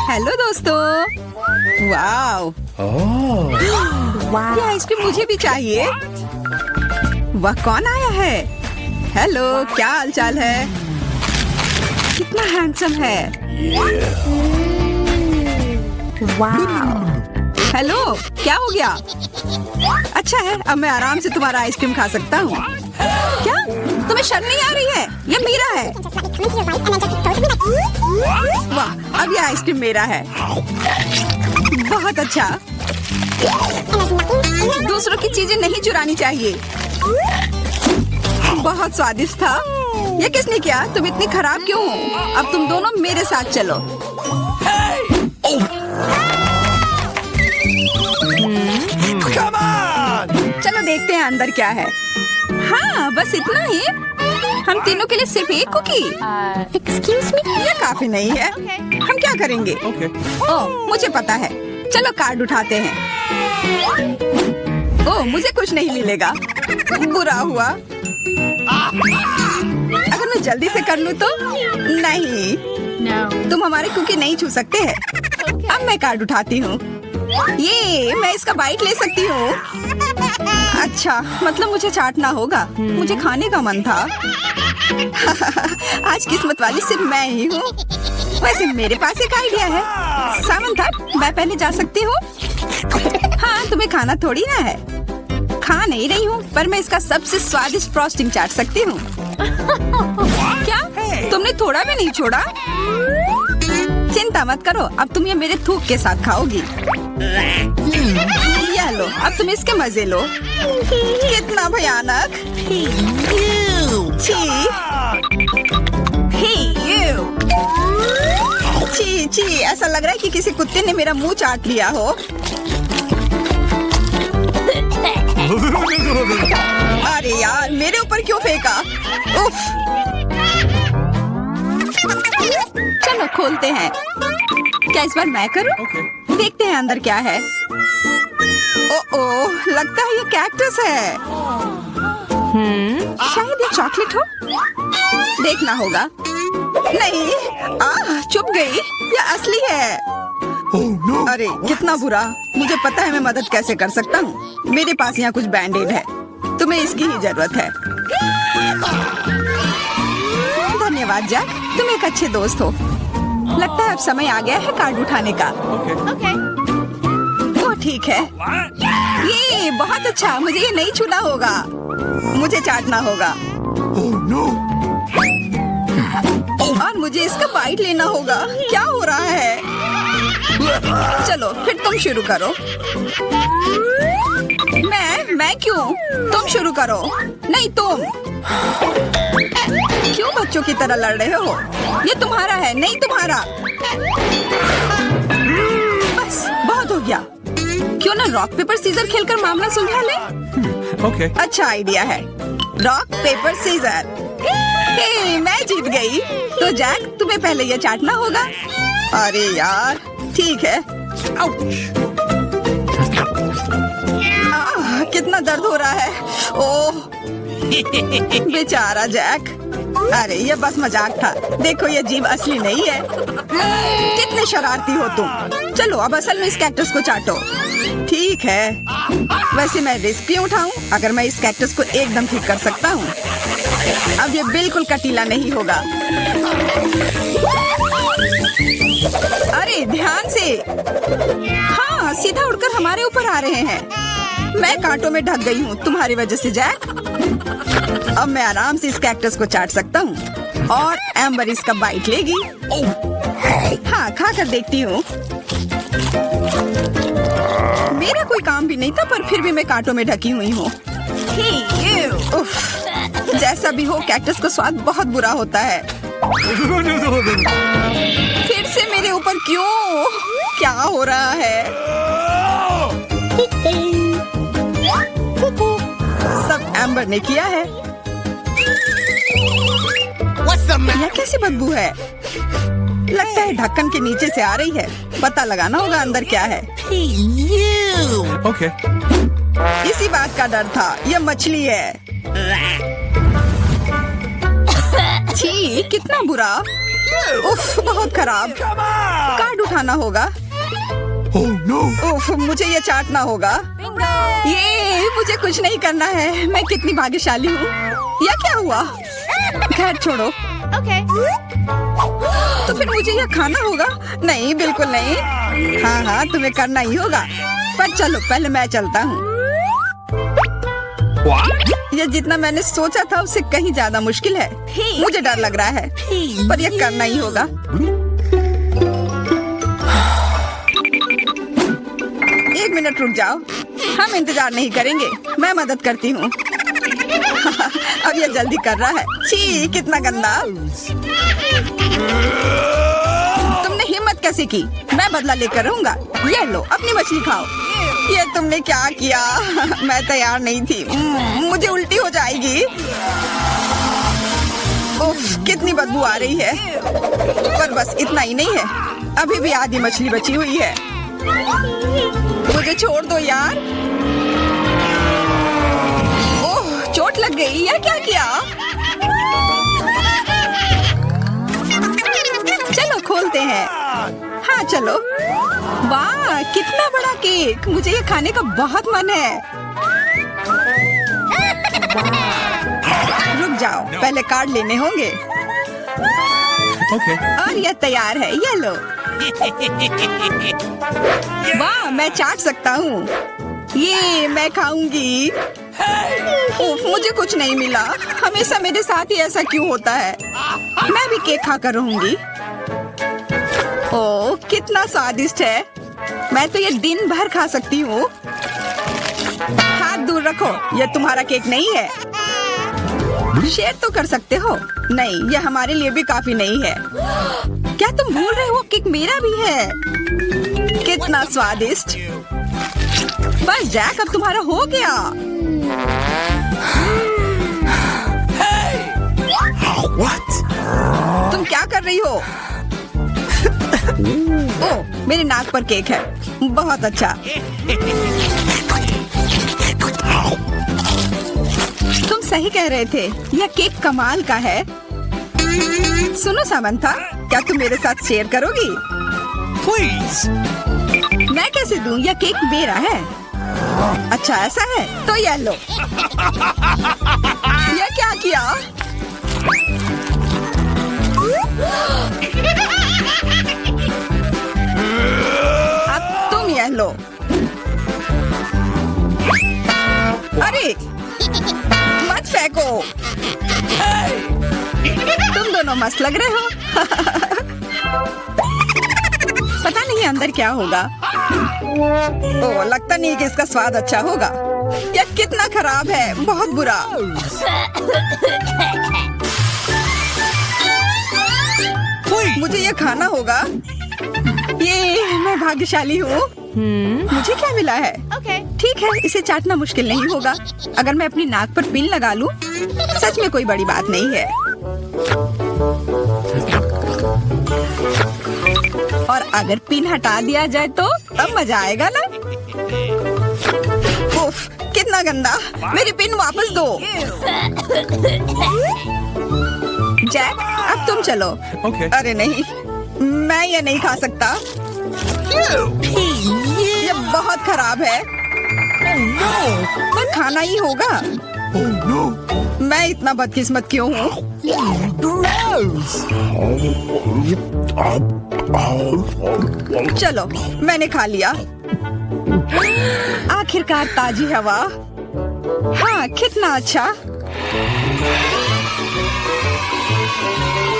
Hello दोस्तों। Wow, ये ice cream मुझे भी चाहिए। वह कौन आया है? हेलो, क्या हाल चाल है? कितना हैंडसम है। हेलो, क्या हो गया? अच्छा है, अब मैं आराम से तुम्हारा आइसक्रीम खा सकता हूँ। क्या तुम्हें शर्म नहीं आ रही है? ये मेरा है। वाह, अब ये आइसक्रीम मेरा है। बहुत अच्छा। दूसरों की चीजें नहीं चुरानी चाहिए। बहुत स्वादिष्ट था। ये किसने किया? तुम इतनी खराब क्यों हो? अब तुम दोनों मेरे साथ चलो। चलो देखते हैं अंदर क्या है। हाँ, बस इतना ही। हम तीनों के लिए सिर्फ एक कुकी। एक्सक्यूज मी, ये काफी नहीं है। हम क्या करेंगे? ओह, मुझे पता है। चलो कार्ड उठाते हैं। ओह, मुझे कुछ नहीं मिलेगा। बुरा हुआ। अगर मैं जल्दी से कर लूँ तो? नहीं, तुम हमारे कुकी नहीं छू सकते हैं। अब मैं कार्ड उठाती हूँ। ये मैं इसका बाइट ले सकती हूँ। अच्छा, मतलब मुझे चाटना होगा। मुझे खाने का मन था। आज किस्मत वाली सिर्फ मैं ही हूँ। वैसे मेरे पास एक आइडिया है। सामंथा, मैं पहले जा सकती हूँ? हाँ, तुम्हें खाना थोड़ी ना है। खा नहीं रही हूँ, पर मैं इसका सबसे स्वादिष्ट फ्रॉस्टिंग चाट सकती हूँ। क्या तुमने थोड़ा भी नहीं छोड़ा? चिंता मत करो, अब तुम ये मेरे थूक के साथ खाओगी। ये लो, अब तुम इसके मजे लो। कितना भयानक। छी छी, ऐसा लग रहा है कि किसी कुत्ते ने मेरा मुंह चाट लिया हो। अरे यार, मेरे ऊपर क्यों फेंका? उफ। चलो खोलते हैं। क्या इस बार मैं करूं? देखते हैं अंदर क्या है। ओह, लगता है ये कैक्टस है। शायद ये चॉकलेट हो। देखना होगा। नहीं, चुप गई। ये असली है। अरे कितना बुरा। मुझे पता है मैं मदद कैसे कर सकता हूँ। मेरे पास यहाँ कुछ बैंडेड है। तुम्हें इसकी ही जरूरत है। धन्यवाद जैक, तुम एक अच्छे दोस्त हो। लगता है अब समय आ गया है कार्ड उठाने का। वो ठीक है। ये बहुत अच्छा। मुझे ये नहीं छूना होगा। मुझे चाटना होगा। और मुझे इसका बाइट लेना होगा। क्या हो रहा है? चलो फिर तुम शुरू करो। मैं क्यों? तुम शुरू करो। नहीं, तुम क्यों बच्चों की तरह लड़ रहे हो? ये तुम्हारा है, नहीं तुम्हारा। बस बहुत हो गया। क्यों ना रॉक पेपर सीजर खेलकर मामला सुलझा ले? अच्छा आइडिया है। Rock paper scissor. मैं जीत गई। तो जैक, तुम्हें पहले ये चाटना होगा। अरे यार, ठीक है। कितना दर्द हो रहा है। ओह बेचारा जैक। अरे ये बस मजाक था। देखो, ये जीभ असली नहीं है। कितने शरारती हो तुम। चलो अब असल में इस कैक्टस को चाटो। ठीक है। वैसे मैं रिस्क क्यों उठाऊं? अगर मैं इस कैक्टस को एकदम ठीक कर सकता हूँ। अब ये बिल्कुल कटीला नहीं होगा। अरे ध्यान से। हाँ, सीधा उड़कर हमारे ऊपर आ रहे हैं। मैं कांटों में ढक गई हूँ तुम्हारी वजह से जैक। अब मैं आराम से इस कैक्टस को चाट सकता हूँ और एम्बर इसका बाइट लेगी। हाँ, खा कर देखती हूँ। मेरा कोई काम भी नहीं था, पर फिर भी मैं कांटों में ढकी हुई हूँ। जैसा भी हो, कैक्टस का स्वाद बहुत बुरा होता है। फिर से मेरे ऊपर क्यों? क्या हो रहा है? सब एम्बर ने किया है। यह कैसी बदबू है? लगता है ढक्कन के नीचे से आ रही है। पता लगाना होगा अंदर क्या है। इसी बात का डर था। यह मछली है। छी, कितना बुरा। उफ, बहुत खराब। कार्ड उठाना होगा। उफ, मुझे ये चाटना होगा। ये मुझे कुछ नहीं करना है। मैं कितनी भाग्यशाली हूँ। यह क्या हुआ? खैर छोड़ो। तो फिर मुझे यह खाना होगा? नहीं, बिल्कुल नहीं। हाँ हाँ, तुम्हें करना ही होगा। पर चलो, पहले मैं चलता हूँ। यह जितना मैंने सोचा था उससे कहीं ज्यादा मुश्किल है। मुझे डर लग रहा है, पर यह करना ही होगा। एक मिनट रुक जाओ, हम इंतजार नहीं करेंगे। मैं मदद करती हूँ। अब यह जल्दी कर रहा है। छी, कितना गंदा। तुमने हिम्मत कैसे की? मैं बदला लेकर रहूंगा। ये लो, अपनी मछली खाओ। ये तुमने क्या किया? मैं तैयार नहीं थी। मुझे उल्टी हो जाएगी। उफ, कितनी बदबू आ रही है। पर बस इतना ही नहीं है, अभी भी आधी मछली बची हुई है। मुझे छोड़ दो यार। ओह, चोट लग गई। यह क्या किया? चलो खोलते हैं। हाँ चलो। वाह, कितना बड़ा केक। मुझे ये खाने का बहुत मन है। रुक जाओ, पहले कार्ड लेने होंगे। और यह तैयार है। ये लो। वाह, मैं चाट सकता हूँ। ये मैं खाऊंगी। उफ, मुझे कुछ नहीं मिला। हमेशा मेरे साथ ही ऐसा क्यों होता है? मैं भी केक खाकर रहूंगी। ओह, कितना स्वादिष्ट है। मैं तो ये दिन भर खा सकती हूँ। हाथ दूर रखो, यह तुम्हारा केक नहीं है। शेयर तो कर सकते हो। नहीं, यह हमारे लिए भी काफी नहीं है। क्या तुम भूल रहे हो? केक मेरा भी है। कितना स्वादिष्ट। बस जैक, अब तुम्हारा हो गया। तुम क्या कर रही हो? ओह, मेरे नाक पर केक है। बहुत अच्छा। तुम सही कह रहे थे, यह केक कमाल का है। सुनो सामंथा, क्या तुम मेरे साथ शेयर करोगी? प्लीज। मैं कैसे दूं? यह केक मेरा है। अच्छा ऐसा है, तो यह लो। यह क्या किया? अब तुम यह लो। अरे मत फेंको। तुम दोनों मस्त लग रहे हो। पता नहीं अंदर क्या होगा। ओह, लगता नहीं कि इसका स्वाद अच्छा होगा। यह कितना खराब है, बहुत बुरा। मुझे ये खाना होगा। ये मैं भाग्यशाली हूँ। मुझे क्या मिला है? ठीक है, इसे चाटना मुश्किल नहीं होगा। अगर मैं अपनी नाक पर पिन लगा लूं, सच में कोई बड़ी बात नहीं है। और अगर पिन हटा दिया जाए तो तब मजा आएगा ना? उफ, कितना गंदा। मेरी पिन वापस दो। जैक, अब तुम चलो। अरे नहीं, मैं ये नहीं खा सकता। ये बहुत खराब है। पर खाना ही होगा। मैं इतना बदकिस्मत क्यों हूँ? चलो, मैंने खा लिया। आखिरकार ताजी हवा। हाँ, कितना अच्छा।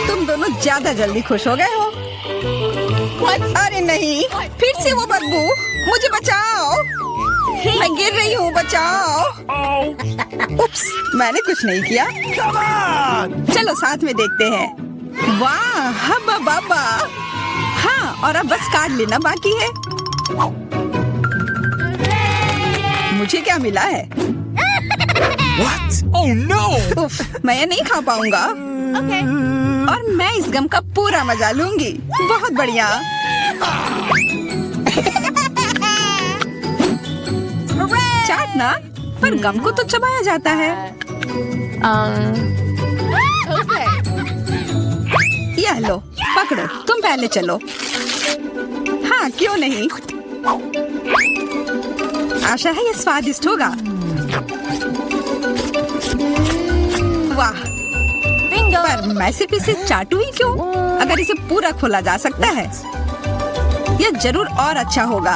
तुम दोनों ज्यादा जल्दी खुश हो गए हो। अरे नहीं, फिर से वो बदबू। मुझे बचाओ, मैं गिर रही हूँ। बचाओ। उप्स, मैंने कुछ नहीं किया। चलो साथ में देखते हैं। वाह, हब्बा बाबा। हाँ, और अब बस कार्ड लेना बाकी है। मुझे क्या मिला है? What? Oh no! उफ, मैं ये नहीं खा पाऊंगा। और मैं इस गम का पूरा मजा लूंगी। बहुत बढ़िया। चाटना, पर गम को तो चबाया जाता है। यह लो, पकड़ो, तुम पहले चलो। हाँ, क्यों नहीं। आशा है ये स्वादिष्ट होगा। वाह, पर मैं सिर्फ इसे चाटू ही क्यों? अगर इसे पूरा खोला जा सकता है, यह जरूर और अच्छा होगा।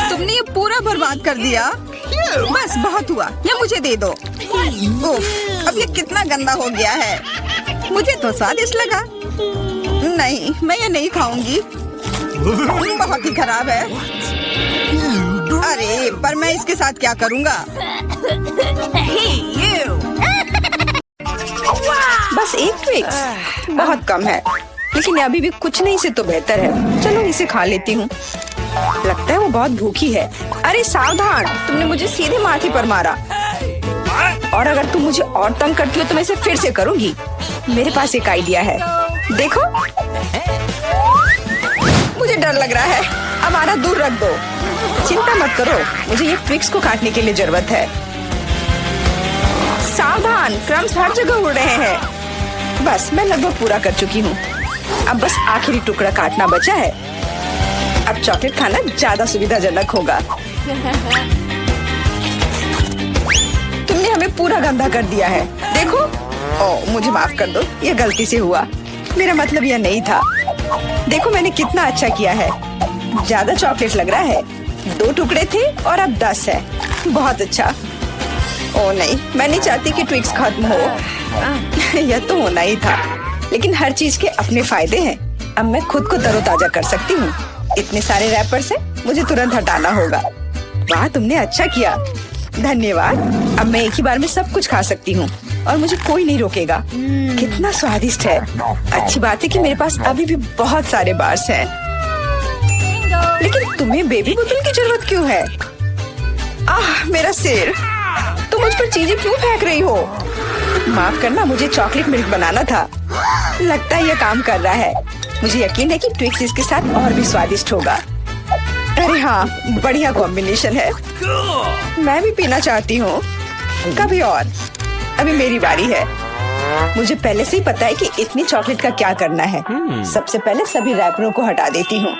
तुमने ये पूरा बर्बाद कर दिया। बस बहुत हुआ, ये मुझे दे दो। उफ, अब ये कितना गंदा हो गया है। मुझे तो स्वादिष्ट लगा। नहीं, मैं ये नहीं खाऊंगी। बहुत ही खराब है। अरे, पर मैं इसके साथ क्या करूंगा? बस एक ट्विक्स बहुत कम है, लेकिन अभी भी कुछ नहीं से तो बेहतर है। चलो इसे खा लेती हूँ। लगता है वो बहुत भूखी है। अरे सावधान, तुमने मुझे सीधे माथे पर मारा। और अगर तुम मुझे और तंग करती हो तो मैं इसे फिर से करूंगी। मेरे पास एक आइडिया है, देखो। मुझे डर लग रहा है, अब आना दूर रख दो। चिंता मत करो, मुझे ये ट्विक्स को काटने के लिए जरूरत है। सावधान, क्रम्स हर जगह उड़ रहे हैं। बस मैं लगभग पूरा कर चुकी हूँ। अब बस आखिरी टुकड़ा काटना बचा है। अब चॉकलेट खाना ज्यादा सुविधाजनक होगा। तुमने हमें पूरा गंदा कर दिया है। देखो। ओह, मुझे माफ कर दो, ये गलती से हुआ। मेरा मतलब यह नहीं था। देखो मैंने कितना अच्छा किया है। ज्यादा चॉकलेट लग रहा है। 2 टुकड़े थे और अब 10 है। बहुत अच्छा। ओह नहीं, मैं नहीं चाहती कि ट्विक्स खत्म हो। यह तो होना ही था, लेकिन हर चीज के अपने फायदे हैं। अब मैं खुद को तरोताजा कर सकती हूँ। इतने सारे रैपर्स हैं, मुझे तुरंत हटाना होगा। वाह, तुमने अच्छा किया, धन्यवाद। अब मैं एक ही बार में सब कुछ खा सकती हूँ और मुझे कोई नहीं रोकेगा। कितना स्वादिष्ट है। अच्छी बात है कि मेरे पास अभी भी बहुत सारे बार्स हैं। लेकिन तुम्हें बेबी बोतल की जरूरत क्यों है? आह, मेरा सिर। तुम मुझ पर चीजें क्यों फेंक रही हो? माफ करना, मुझे चॉकलेट मिल्क बनाना था। लगता है यह काम कर रहा है। मुझे यकीन है कि ट्विक्स इसके साथ और भी स्वादिष्ट होगा। अरे हाँ, बढ़िया कॉम्बिनेशन है। मैं भी पीना चाहती हूँ। कभी और। अभी मेरी बारी है। मुझे पहले से ही पता है कि इतनी चॉकलेट का क्या करना है। सबसे पहले सभी रैपरों को हटा देती हूँ।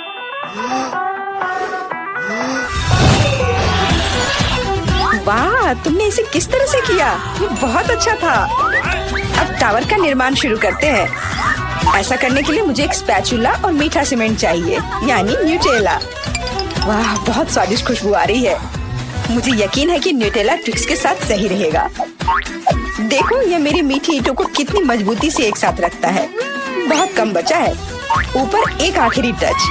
वाह, तुमने इसे किस तरह से किया? ये बहुत अच्छा था। अब टावर का निर्माण शुरू करते हैं। ऐसा करने के लिए मुझे एक स्पैचुला और मीठा सीमेंट चाहिए, यानी न्यूटेला। वाह, बहुत स्वादिष्ट खुशबू आ रही है। मुझे यकीन है कि न्यूटेला ट्विक्स के साथ सही रहेगा। देखो, ये मेरी मीठी ईंटों को कितनी मजबूती से एक साथ रखता है। बहुत कम बचा है। ऊपर एक आखिरी टच।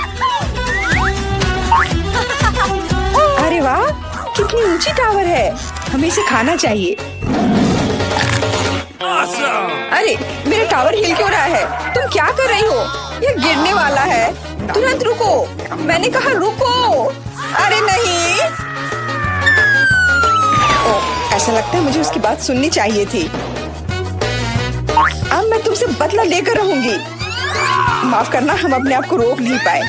अरे वाह, कितनी ऊंची टावर है। हमें इसे खाना चाहिए। अरे, मेरा टावर हिल क्यों रहा है? तुम क्या कर रही हो? ये गिरने वाला है। तुरंत रुको, मैंने कहा रुको। अरे नहीं। ओह, ऐसा लगता है मुझे उसकी बात सुननी चाहिए थी। अब मैं तुमसे बदला लेकर रहूंगी। माफ करना, हम अपने आप को रोक नहीं पाए।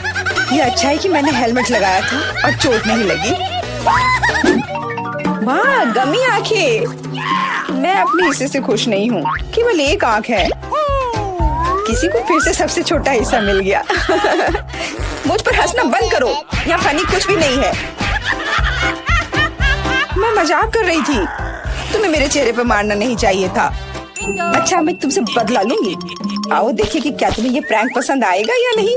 ये अच्छा है कि मैंने हेलमेट लगाया था और चोट नहीं लगी। वाह, गमी आंखें। मैं अपने हिस्से से खुश नहीं हूँ। केवल एक आंख है। किसी को फिर से सबसे छोटा हिस्सा मिल गया। मुझ पर हंसना बंद करो। यहाँ फनी कुछ भी नहीं है। मैं मजाक कर रही थी। तुम्हें मेरे चेहरे पर मारना नहीं चाहिए था। अच्छा, मैं तुमसे बदला लूंगी। आओ देखिए कि क्या तुम्हें ये प्रैंक पसंद आएगा या नहीं।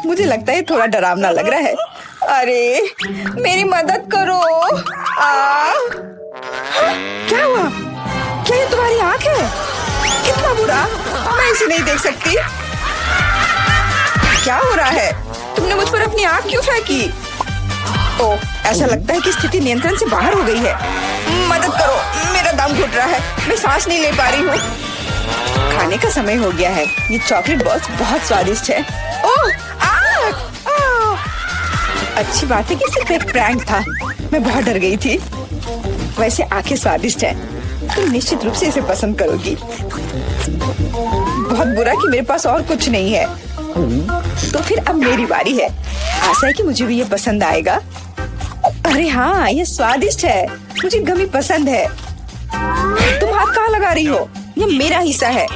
मुझे लगता है थोड़ा डरावना लग रहा है। अरे, मेरी मदद करो। क्या हुआ? क्या ये तुम्हारी आँख है? कितना बुरा। मैं इसे नहीं देख सकती। क्या हो रहा है? तुमने मुझ पर अपनी आँख क्यों फेंकी? ओह, ऐसा लगता है कि स्थिति नियंत्रण से बाहर हो गई है। मदद करो, मेरा दम घुट रहा है। मैं सांस नहीं ले पा रही हूँ। खाने का समय हो गया है। ये चॉकलेट बॉल्स बहुत स्वादिष्ट है। ओह, अच्छी बात है कि सिर्फ एक प्रैंक था। मैं बहुत डर गई थी। वैसे आंखें स्वादिष्ट हैं। तुम निश्चित रूप से इसे पसंद करोगी। बहुत बुरा कि मेरे पास और कुछ नहीं है। तो फिर अब मेरी बारी है। आशा है कि मुझे भी ये पसंद आएगा। अरे हाँ, ये स्वादिष्ट है। मुझे गमी पसंद है। तुम हाथ कहाँ लगा रही हो? ये मेरा हिस्सा है।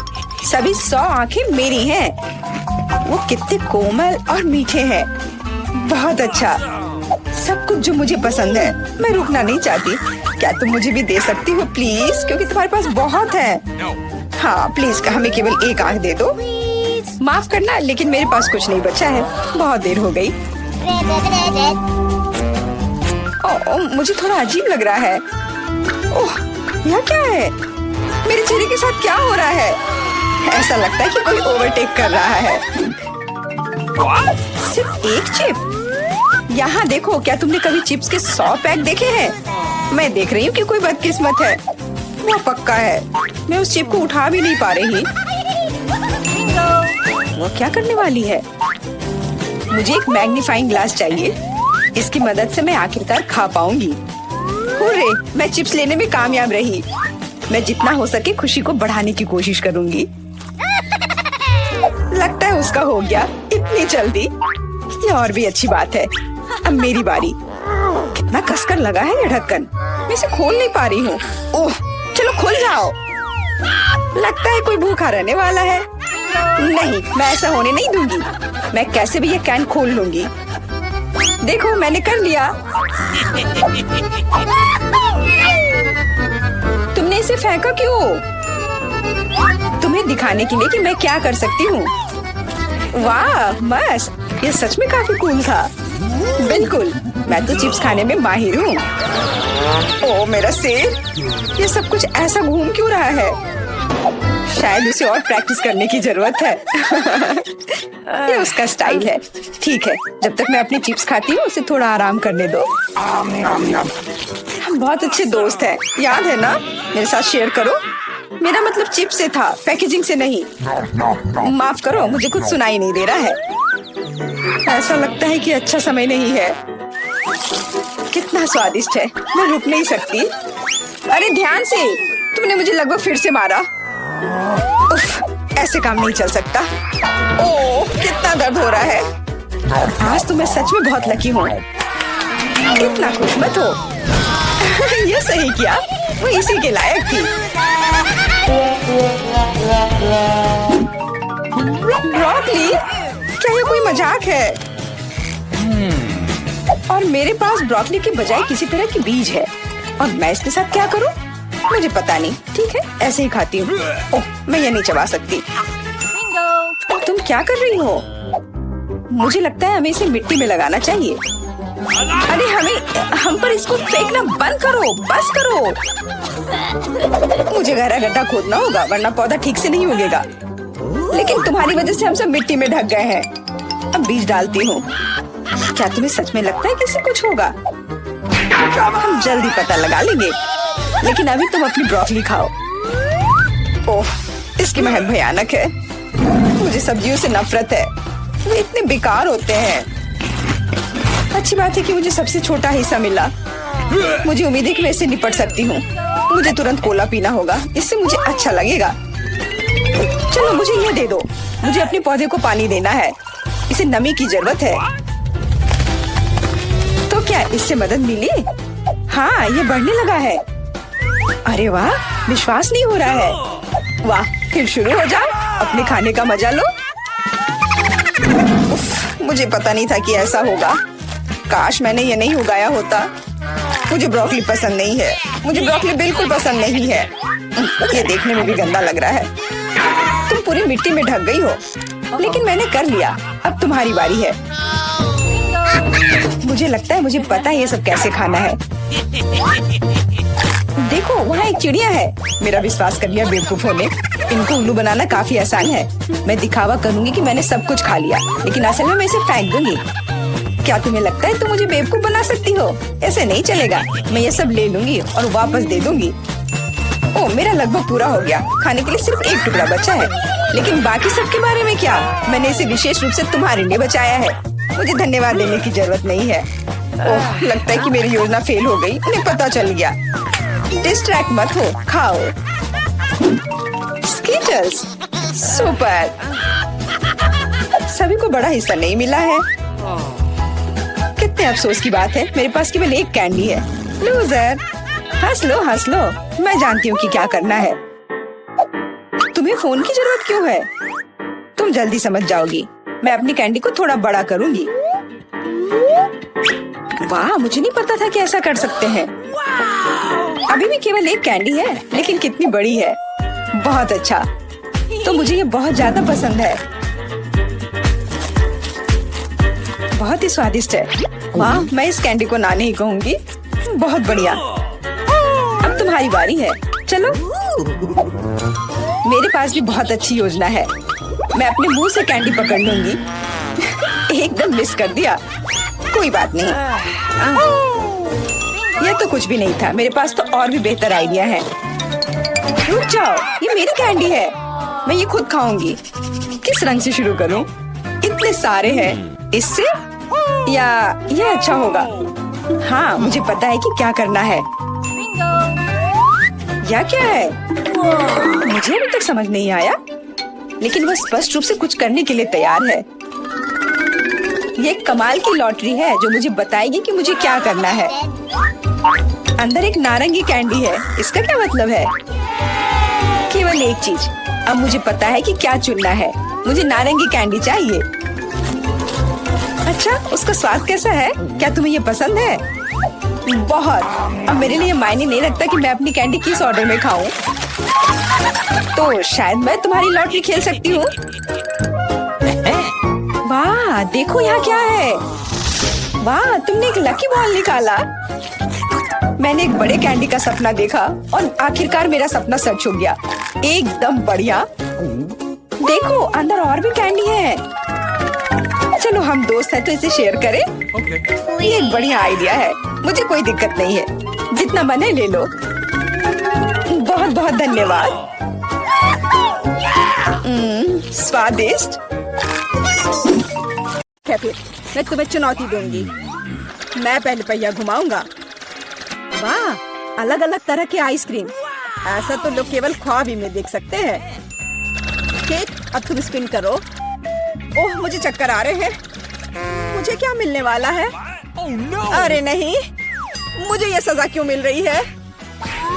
सभी 100 आंखें मेरी हैं। वो कितने कोमल और मीठे हैं। बहुत अच्छा, सब कुछ जो मुझे पसंद है। मैं रुकना नहीं चाहती। क्या तुम मुझे भी दे सकती हो प्लीज? क्योंकि तुम्हारे पास बहुत है। हाँ प्लीज, हमें केवल एक आंख दे दो। माफ करना, लेकिन मेरे पास कुछ नहीं बचा है। बहुत देर हो गई। मुझे थोड़ा अजीब लग रहा है। ओह, यह क्या है? मेरे चेहरे के साथ क्या हो रहा है? ऐसा लगता है कि कोई ओवरटेक कर रहा है। सिर्फ एक चिप? यहाँ देखो, क्या तुमने कभी चिप्स के 100 पैक देखे हैं? मैं देख रही हूँ कि कोई बदकिस्मत है। वो पक्का है। मैं उस चिप को उठा भी नहीं पा रही। वो क्या करने वाली है? मुझे एक मैग्नीफाइंग ग्लास चाहिए। इसकी मदद से मैं आखिरकार खा पाऊंगी। हुर्रे, मैं चिप्स लेने में कामयाब रही। मैं जितना हो सके खुशी को बढ़ाने की कोशिश करूंगी। लगता है उसका हो गया इतनी जल्दी। ये और भी अच्छी बात है। अब मेरी बारी। कितना कसकर लगा है ये ढक्कन। मैं इसे खोल नहीं पा रही हूँ। ओह, चलो खुल जाओ। लगता है कोई भूखा रहने वाला है। नहीं, मैं ऐसा होने नहीं दूंगी। मैं कैसे भी ये कैन खोल लूंगी। देखो, मैंने कर लिया। तुमने इसे फेंका क्यों? तुम्हें दिखाने के लिए कि मैं क्या कर सकती हूँ। वाह मस्त, ये सच में काफी कूल था। बिल्कुल, मैं तो चिप्स खाने में माहिर हूँ। ओह मेरा सिर, ये सब कुछ ऐसा घूम क्यों रहा है? शायद उसे और प्रैक्टिस करने की जरूरत है। ये उसका स्टाइल है। ठीक है, जब तक मैं अपनी चिप्स खाती हूँ उसे थोड़ा आराम करने दो। हम बहुत अच्छे दोस्त हैं, याद है ना? मेरे साथ शेयर करो। मेरा मतलब चिप्स से था, पैकेजिंग से नहीं। माफ करो, मुझे कुछ सुनाई नहीं दे रहा है। ऐसा लगता है कि अच्छा समय नहीं है। कितना स्वादिष्ट है, मैं रुक नहीं सकती। अरे ध्यान से, तुमने मुझे लगभग फिर से मारा। उफ, ऐसे काम नहीं चल सकता। ओह, कितना दर्द हो रहा है। आज तो मैं सच में बहुत लकी हूँ। इतना खुश मत हो। ये सही किया, वो इसी के लायक थी। ब्रोकली, क्या ये कोई मजाक है? और मेरे पास ब्रोकली के बजाय किसी तरह की बीज है, और मैं इसके साथ क्या करूं? मुझे पता नहीं। ठीक है, ऐसे ही खाती हूँ। ओह, मैं ये नहीं चबा सकती। तुम क्या कर रही हो? मुझे लगता है हमें इसे मिट्टी में लगाना चाहिए। अरे हम पर इसको फेंकना बंद करो, बस करो। मुझे गहरा गड्ढा खोदना होगा, वरना पौधा ठीक से नहीं उगेगा। लेकिन तुम्हारी वजह से हम सब मिट्टी में ढक गए हैं। अब बीज डालती हूँ। क्या तुम्हें सच में लगता है कि इससे कुछ होगा? हम जल्दी पता लगा लेंगे। लेकिन अभी तुम अपनी ब्रोकली खाओ। ओह, इसकी महक भयानक है। मुझे सब्जियों से नफरत है, वे इतने बेकार होते हैं। अच्छी बात है कि मुझे सबसे छोटा हिस्सा मिला। मुझे उम्मीद है कि मैं इससे निपट सकती हूँ। मुझे तुरंत कोला पीना होगा, इससे मुझे अच्छा लगेगा। चलो मुझे ये दे दो। मुझे अपने पौधे को पानी देना है, इसे नमी की जरूरत है। तो क्या इससे मदद मिली? हाँ, ये बढ़ने लगा है। अरे वाह, विश्वास नहीं हो रहा है। वाह, फिर शुरू हो जाओ, अपने खाने का मजा लो। उफ, मुझे पता नहीं था कि ऐसा होगा। काश मैंने ये नहीं उगाया होता। मुझे ब्रोकली पसंद नहीं है। मुझे ब्रोकली बिल्कुल पसंद नहीं है। ये देखने में भी गंदा लग रहा है। तुम पूरी मिट्टी में ढक गई हो, लेकिन मैंने कर लिया। अब तुम्हारी बारी है। मुझे लगता है मुझे पता है ये सब कैसे खाना है। देखो, वहाँ एक चिड़िया है। मेरा विश्वास कर लिया बेवकूफों ने। इनको उल्लू बनाना काफी आसान है। मैं दिखावा करूंगी कि मैंने सब कुछ खा लिया, लेकिन असल में मैं इसे फेंक दूंगी। क्या तुम्हें लगता है तुम मुझे बेवकूफ बना सकती हो? ऐसे नहीं चलेगा। मैं ये सब ले लूंगी और वापस दे दूंगी। ओह, मेरा लगभग पूरा हो गया। खाने के लिए सिर्फ एक टुकड़ा बचा है। लेकिन बाकी सब के बारे में क्या? मैंने इसे विशेष रूप से तुम्हारे लिए बचाया है। मुझे धन्यवाद देने की जरूरत नहीं है। ओह, लगता है कि मेरी योजना फेल हो गई। उन्हें पता चल गया। डिस्ट्रैक्ट मत हो, खाओ। Skittles, super. सभी को बड़ा हिस्सा नहीं मिला है। कितने अफसोस की बात है, मेरे पास केवल एक कैंडी है। लूजर। हंस लो, मैं जानती हूँ कि क्या करना है। तुम्हें फोन की जरूरत क्यों है? तुम जल्दी समझ जाओगी। मैं अपनी कैंडी को थोड़ा बड़ा करूंगी। वाह, मुझे नहीं पता था कि ऐसा कर सकते हैं। अभी भी केवल एक कैंडी है, लेकिन कितनी बड़ी है। बहुत अच्छा, तो मुझे ये बहुत ज्यादा पसंद है। बहुत ही स्वादिष्ट है। वाह, मैं इस कैंडी को ना नहीं कहूंगी। बहुत बढ़िया। अब तुम्हारी बारी है, चलो। मेरे पास भी बहुत अच्छी योजना है। मैं अपने मुंह से कैंडी पकड़ लूंगी। एकदम मिस कर दिया। कोई बात नहीं। यह तो कुछ भी नहीं था। मेरे पास तो और भी बेहतर आइडिया है। रुक जाओ, ये मेरी कैंडी है। मैं ये खुद खाऊंगी। किस रंग से शुरू करूं? इतने सारे हैं। इससे या ये अच्छा होगा? हाँ, मुझे पता है कि क्या करना है। या क्या है? मुझे अभी तक समझ नहीं आया, लेकिन वह स्पष्ट रूप से कुछ करने के लिए तैयार है। ये एक कमाल की लॉटरी है जो मुझे बताएगी कि मुझे क्या करना है। अंदर एक नारंगी कैंडी है। इसका क्या मतलब है? केवल एक चीज। अब मुझे पता है कि क्या चुनना है। मुझे नारंगी कैंडी चाहिए। अच्छा, उसका स्वाद कैसा है? क्या तुम्हें ये पसंद है? बहुत। अब मेरे लिए मायने नहीं रखता कि मैं अपनी कैंडी किस ऑर्डर में खाऊं। तो शायद मैं तुम्हारी लॉटरी खेल सकती हूँ। वाह, देखो यहाँ क्या है। वाह, तुमने एक लकी बॉल निकाला। मैंने एक बड़े कैंडी का सपना देखा और आखिरकार मेरा सपना सच हो गया। एकदम बढ़िया। देखो, अंदर और भी कैंडी है। चलो, हम दोस्त हैं तो इसे शेयर करें। ये एक बढ़िया आइडिया है। मुझे कोई दिक्कत नहीं है। जितना बने ले लो। बहुत बहुत धन्यवाद। स्वादिष्ट। फिर मैं तुम्हें चुनौती दूंगी। मैं पहले पहिया घुमाऊंगा। वाह, अलग अलग तरह के आइसक्रीम। ऐसा तो लोग केवल ख्वाब ही में देख सकते हैं। केक, अब तुम स्पिन करो। ओह, मुझे चक्कर आ रहे हैं। मुझे क्या मिलने वाला है? अरे नहीं, मुझे ये सजा क्यों मिल रही है?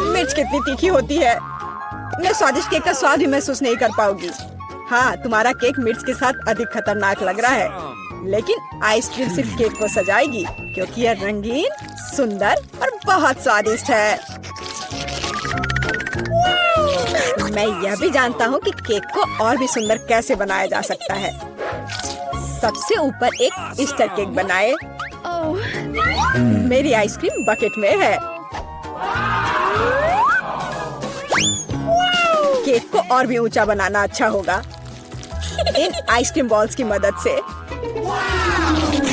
मिर्च कितनी तीखी होती है। मैं स्वादिष्ट केक का स्वाद भी महसूस नहीं कर पाऊंगी। हाँ, तुम्हारा केक मिर्च के साथ अधिक खतरनाक लग रहा है, लेकिन आइसक्रीम सिर्फ केक को सजाएगी, क्योंकि यह रंगीन, सुंदर और बहुत स्वादिष्ट है। मैं यह भी जानता हूँ कि केक को और भी सुंदर कैसे बनाया जा सकता है। सबसे ऊपर एक ईस्टर केक बनाए। मेरी आइसक्रीम बकेट में है। केक को और भी ऊंचा बनाना अच्छा होगा इन आइसक्रीम बॉल्स की मदद से।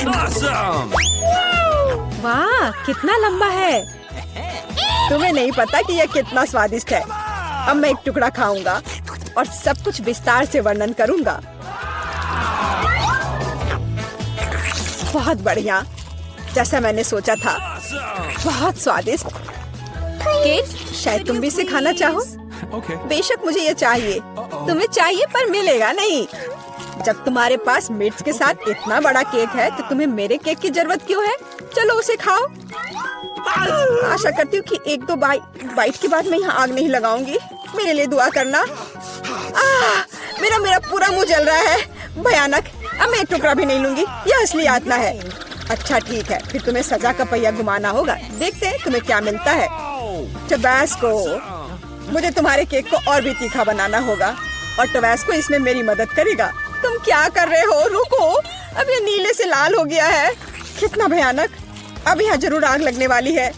Awesome! वाह, कितना लंबा है। तुम्हें नहीं पता कि यह कितना स्वादिष्ट है। अब मैं एक टुकड़ा खाऊंगा और सब कुछ विस्तार से वर्णन करूंगा। बहुत बढ़िया, जैसा मैंने सोचा था। बहुत स्वादिष्ट केक। शायद तुम भी इसे खाना चाहो। बेशक मुझे ये चाहिए। तुम्हें चाहिए पर मिलेगा नहीं। जब तुम्हारे पास मिर्च के साथ इतना बड़ा केक है तो तुम्हें मेरे केक की जरूरत क्यों है? चलो उसे खाओ। आशा करती हूँ कि एक दो बाइट के बाद मैं यहाँ आग नहीं लगाऊंगी। मेरे लिए दुआ करना। मेरा पूरा मुंह जल रहा है। भयानक। अब मैं एक टुकड़ा भी नहीं लूंगी। यह असली यातना है। अच्छा ठीक है, फिर तुम्हें सजा का पहिया घुमाना होगा। देखते हैं तुम्हें क्या मिलता है। टबैस्को। मुझे तुम्हारे केक को और भी तीखा बनाना होगा और टबैस्को इसमें मेरी मदद करेगा। तुम क्या कर रहे हो? रुको, अब ये नीले से लाल हो गया है। कितना भयानक। अब यहाँ जरूर आग लगने वाली है।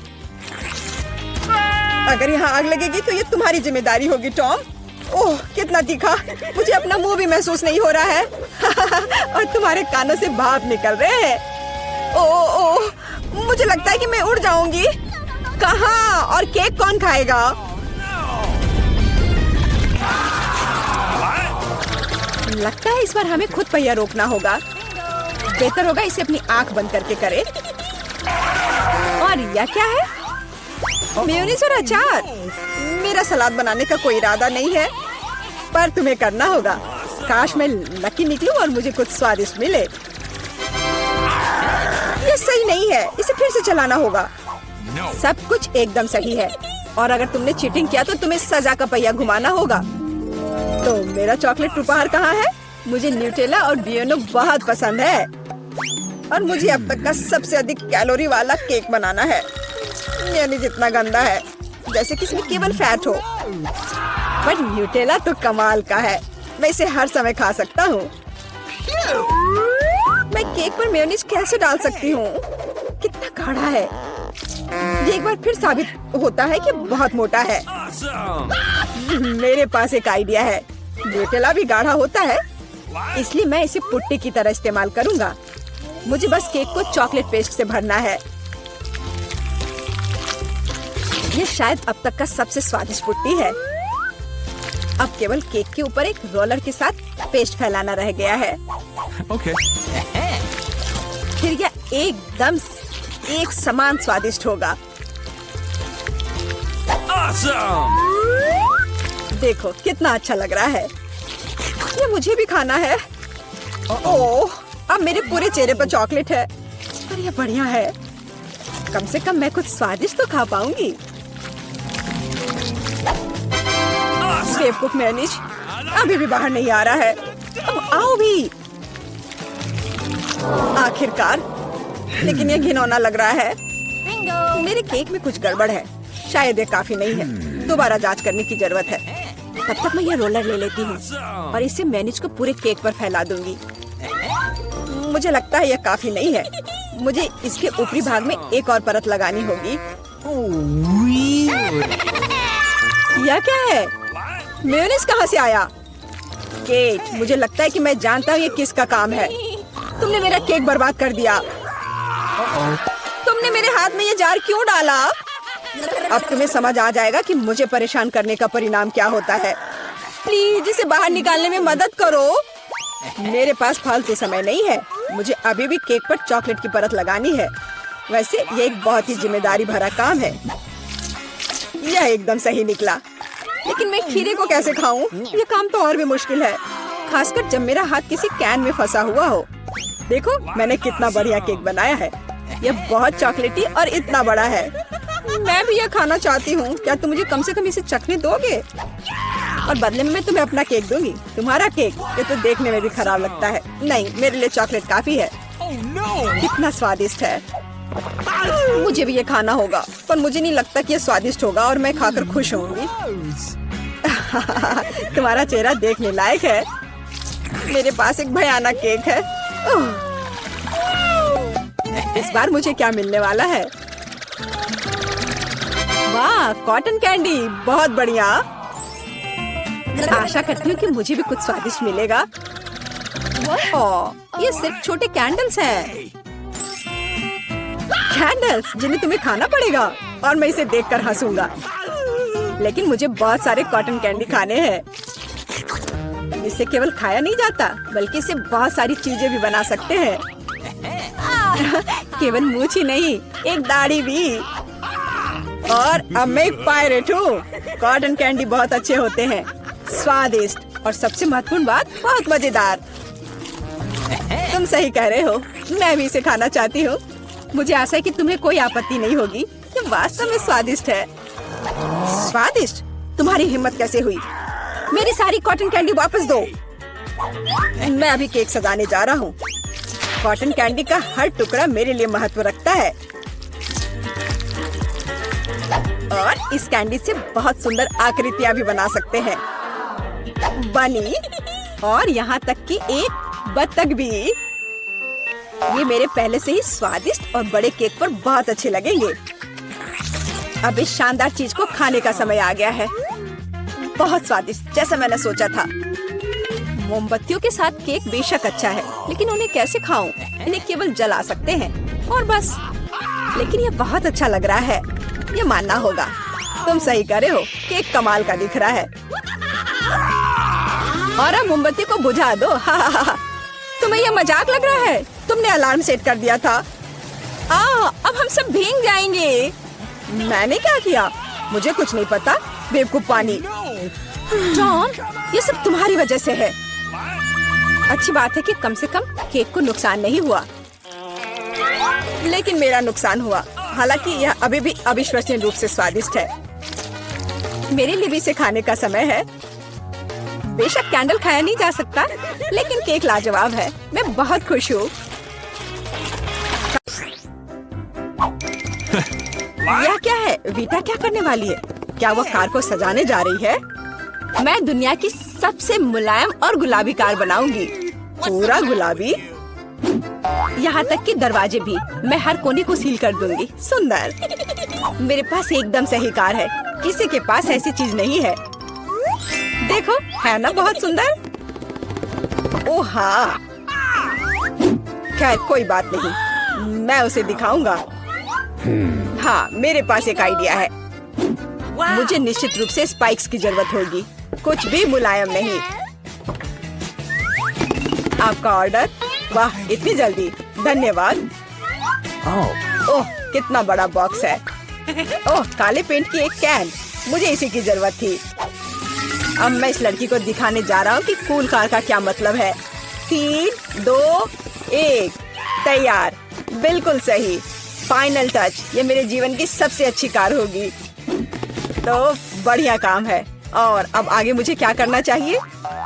अगर यहाँ आग लगेगी तो ये तुम्हारी जिम्मेदारी होगी टॉम। ओह, कितना तीखा। मुझे अपना मुंह भी महसूस नहीं हो रहा है। और तुम्हारे कानों से भाप निकल रहे हैं। ओह, मुझे लगता है कि मैं उड़ जाऊंगी। कहाँ? और केक कौन खाएगा? लगता है इस बार हमें खुद पहिया रोकना होगा। बेहतर होगा इसे अपनी आंख बंद करके करे। और यह क्या है? मेयोनीज और अचार। मेरा सलाद बनाने का कोई इरादा नहीं है, पर तुम्हें करना होगा। काश मैं लकी निकलूं और मुझे कुछ स्वादिष्ट मिले। ये सही नहीं है, इसे फिर से चलाना होगा। सब कुछ एकदम सही है और अगर तुमने चीटिंग किया तो तुम्हें सजा का पहिया घुमाना होगा। तो मेरा चॉकलेट उपहार कहाँ है? मुझे न्यूटेला और बियोनो बहुत पसंद है और मुझे अब तक का सबसे अधिक कैलोरी वाला केक बनाना है। यानी जितना गंदा है जैसे कि इसमें केवल फैट हो। पर न्यूटेला तो कमाल का है, मैं इसे हर समय खा सकता हूँ। मैं केक पर मेयोनीज कैसे डाल सकती हूँ? कितना गाढ़ा है। ये एक बार फिर साबित होता है कि बहुत मोटा है। मेरे पास एक आइडिया है। न्यूटेला भी गाढ़ा होता है, इसलिए मैं इसे पुट्टी की तरह इस्तेमाल करूँगा। मुझे बस केक को चॉकलेट पेस्ट से भरना है। ये शायद अब तक का सबसे स्वादिष्ट पुट्टी है। अब केवल केक के ऊपर एक रोलर के साथ पेस्ट फैलाना रह गया है। Okay. फिर यह एकदम एक समान स्वादिष्ट होगा। Awesome! देखो कितना अच्छा लग रहा है। ये मुझे भी खाना है। ओह, अब मेरे पूरे चेहरे पर चॉकलेट है। पर यह बढ़िया है। कम से कम मैं कुछ स्वादिष्ट तो खा पाऊंगी। बेवकूफ मेयोनीज अभी भी बाहर नहीं आ रहा है। अब आओ भी। आखिरकार, लेकिन ये घिनौना लग रहा है। मेरे केक में कुछ गड़बड़ है। शायद ये काफी नहीं है। दोबारा जांच करने की जरूरत है। तब तक मैं यह रोलर ले लेती हूँ और इसे मेयोनीज को पूरे केक पर फैला दूंगी। मुझे लगता है यह काफी नहीं है। मुझे इसके ऊपरी भाग में एक और परत लगानी होगी। यह क्या है? मेयोनीज कहाँ से आया? केक, मुझे लगता है कि मैं जानता हूँ ये किसका काम है। तुमने मेरा केक बर्बाद कर दिया। तुमने मेरे हाथ में ये जार क्यों डाला? अब तुम्हें समझ आ जाएगा कि मुझे परेशान करने का परिणाम क्या होता है। प्लीज इसे बाहर निकालने में मदद करो। मेरे पास फालतू समय नहीं है। मुझे अभी भी केक पर चॉकलेट की परत लगानी है। वैसे ये एक बहुत ही जिम्मेदारी भरा काम है। यह एकदम सही निकला, लेकिन मैं खीरे को कैसे खाऊं? ये काम तो और भी मुश्किल है, खासकर जब मेरा हाथ किसी कैन में फंसा हुआ हो। देखो मैंने कितना बढ़िया केक बनाया है। यह बहुत चॉकलेटी और इतना बड़ा है। मैं भी यह खाना चाहती हूँ। क्या तुम मुझे कम से कम इसे चखने दोगे? और बदले में मैं तुम्हें अपना केक दूंगी। तुम्हारा केक ये तो देखने में भी खराब लगता है। नहीं, मेरे लिए चॉकलेट काफी है। कितना स्वादिष्ट है। मुझे भी ये खाना होगा, पर मुझे नहीं लगता कि ये स्वादिष्ट होगा और मैं खाकर खुश होंगी। तुम्हारा चेहरा देखने लायक है। मेरे पास एक भयानक केक है। इस बार मुझे क्या मिलने वाला है? वाह, कॉटन कैंडी, बहुत बढ़िया। आशा करती हूँ कि मुझे भी कुछ स्वादिष्ट मिलेगा। ओह, ये सिर्फ छोटे कैंडल्स हैं। कैंडल्स जिन्हें तुम्हें खाना पड़ेगा और मैं इसे देखकर हंसूंगा। लेकिन मुझे बहुत सारे कॉटन कैंडी खाने हैं। इसे केवल खाया नहीं जाता, बल्कि इसे बहुत सारी चीजें भी बना सकते हैं। केवल मूंछ ही नहीं, एक दाढ़ी भी। और अब मैं एक पायरेट हूँ। कॉटन कैंडी बहुत अच्छे होते हैं, स्वादिष्ट और सबसे महत्वपूर्ण बात, बहुत मजेदार। तुम सही कह रहे हो, मैं भी इसे खाना चाहती हूँ। मुझे आशा है कि तुम्हें कोई आपत्ति नहीं होगी। ये वास्तव में स्वादिष्ट है। स्वादिष्ट? तुम्हारी हिम्मत कैसे हुई? मेरी सारी कॉटन कैंडी वापस दो। मैं अभी केक सजाने जा रहा हूँ। कॉटन कैंडी का हर टुकड़ा मेरे लिए महत्व रखता है और इस कैंडी से बहुत सुंदर आकृतियाँ भी बना सकते हैं। बनी, और यहाँ तक कि एक बत्तख भी। ये मेरे पहले से ही स्वादिष्ट और बड़े केक पर बहुत अच्छे लगेंगे। अब इस शानदार चीज को खाने का समय आ गया है। बहुत स्वादिष्ट, जैसा मैंने सोचा था। मोमबत्तियों के साथ केक बेशक अच्छा है, लेकिन उन्हें कैसे खाऊं? इन्हें केवल जला सकते हैं और बस। लेकिन ये बहुत अच्छा लग रहा है, ये मानना होगा। तुम सही करे हो, केक कमाल का दिख रहा है। और अब मोमबत्ती को बुझा दो। तुम्हें यह मजाक लग रहा है? तुमने अलार्म सेट कर दिया था। अब हम सब भीग जाएंगे। मैंने क्या किया? मुझे कुछ नहीं पता। बेवकूफ पानी। जॉन, ये सब तुम्हारी वजह से है। अच्छी बात है कि कम से कम केक को नुकसान नहीं हुआ, लेकिन मेरा नुकसान हुआ। हालांकि यह अभी भी अविश्वसनीय रूप से स्वादिष्ट है। मेरे लिए भी इसे खाने का समय है। बेशक कैंडल खाया नहीं जा सकता, लेकिन केक लाजवाब है। मैं बहुत खुश हूँ। यह क्या है? वीटा क्या करने वाली है? क्या वह कार को सजाने जा रही है? मैं दुनिया की सबसे मुलायम और गुलाबी कार बनाऊंगी। पूरा गुलाबी, यहाँ तक कि दरवाजे भी मैं हर कोने को सील कर दूंगी। सुंदर। मेरे पास एकदम सही कार है। किसी के पास ऐसी चीज नहीं है। देखो, है ना बहुत सुंदर? ओह हाँ। खैर कोई बात नहीं, मैं उसे दिखाऊंगा। हाँ, मेरे पास एक आइडिया है। मुझे निश्चित रूप से स्पाइक्स की जरूरत होगी। कुछ भी मुलायम नहीं। आपका ऑर्डर? वाह, इतनी जल्दी, धन्यवाद। ओह, कितना बड़ा बॉक्स है। ओह, काले पेंट की एक कैन, मुझे इसी की जरूरत थी। अब मैं इस लड़की को दिखाने जा रहा हूँ कि कूल कार का क्या मतलब है। 3, 2, 1, तैयार। बिल्कुल सही। Final touch. ये मेरे जीवन की सबसे अच्छी कार होगी। तो बढ़िया काम है। और अब आगे मुझे क्या करना चाहिए?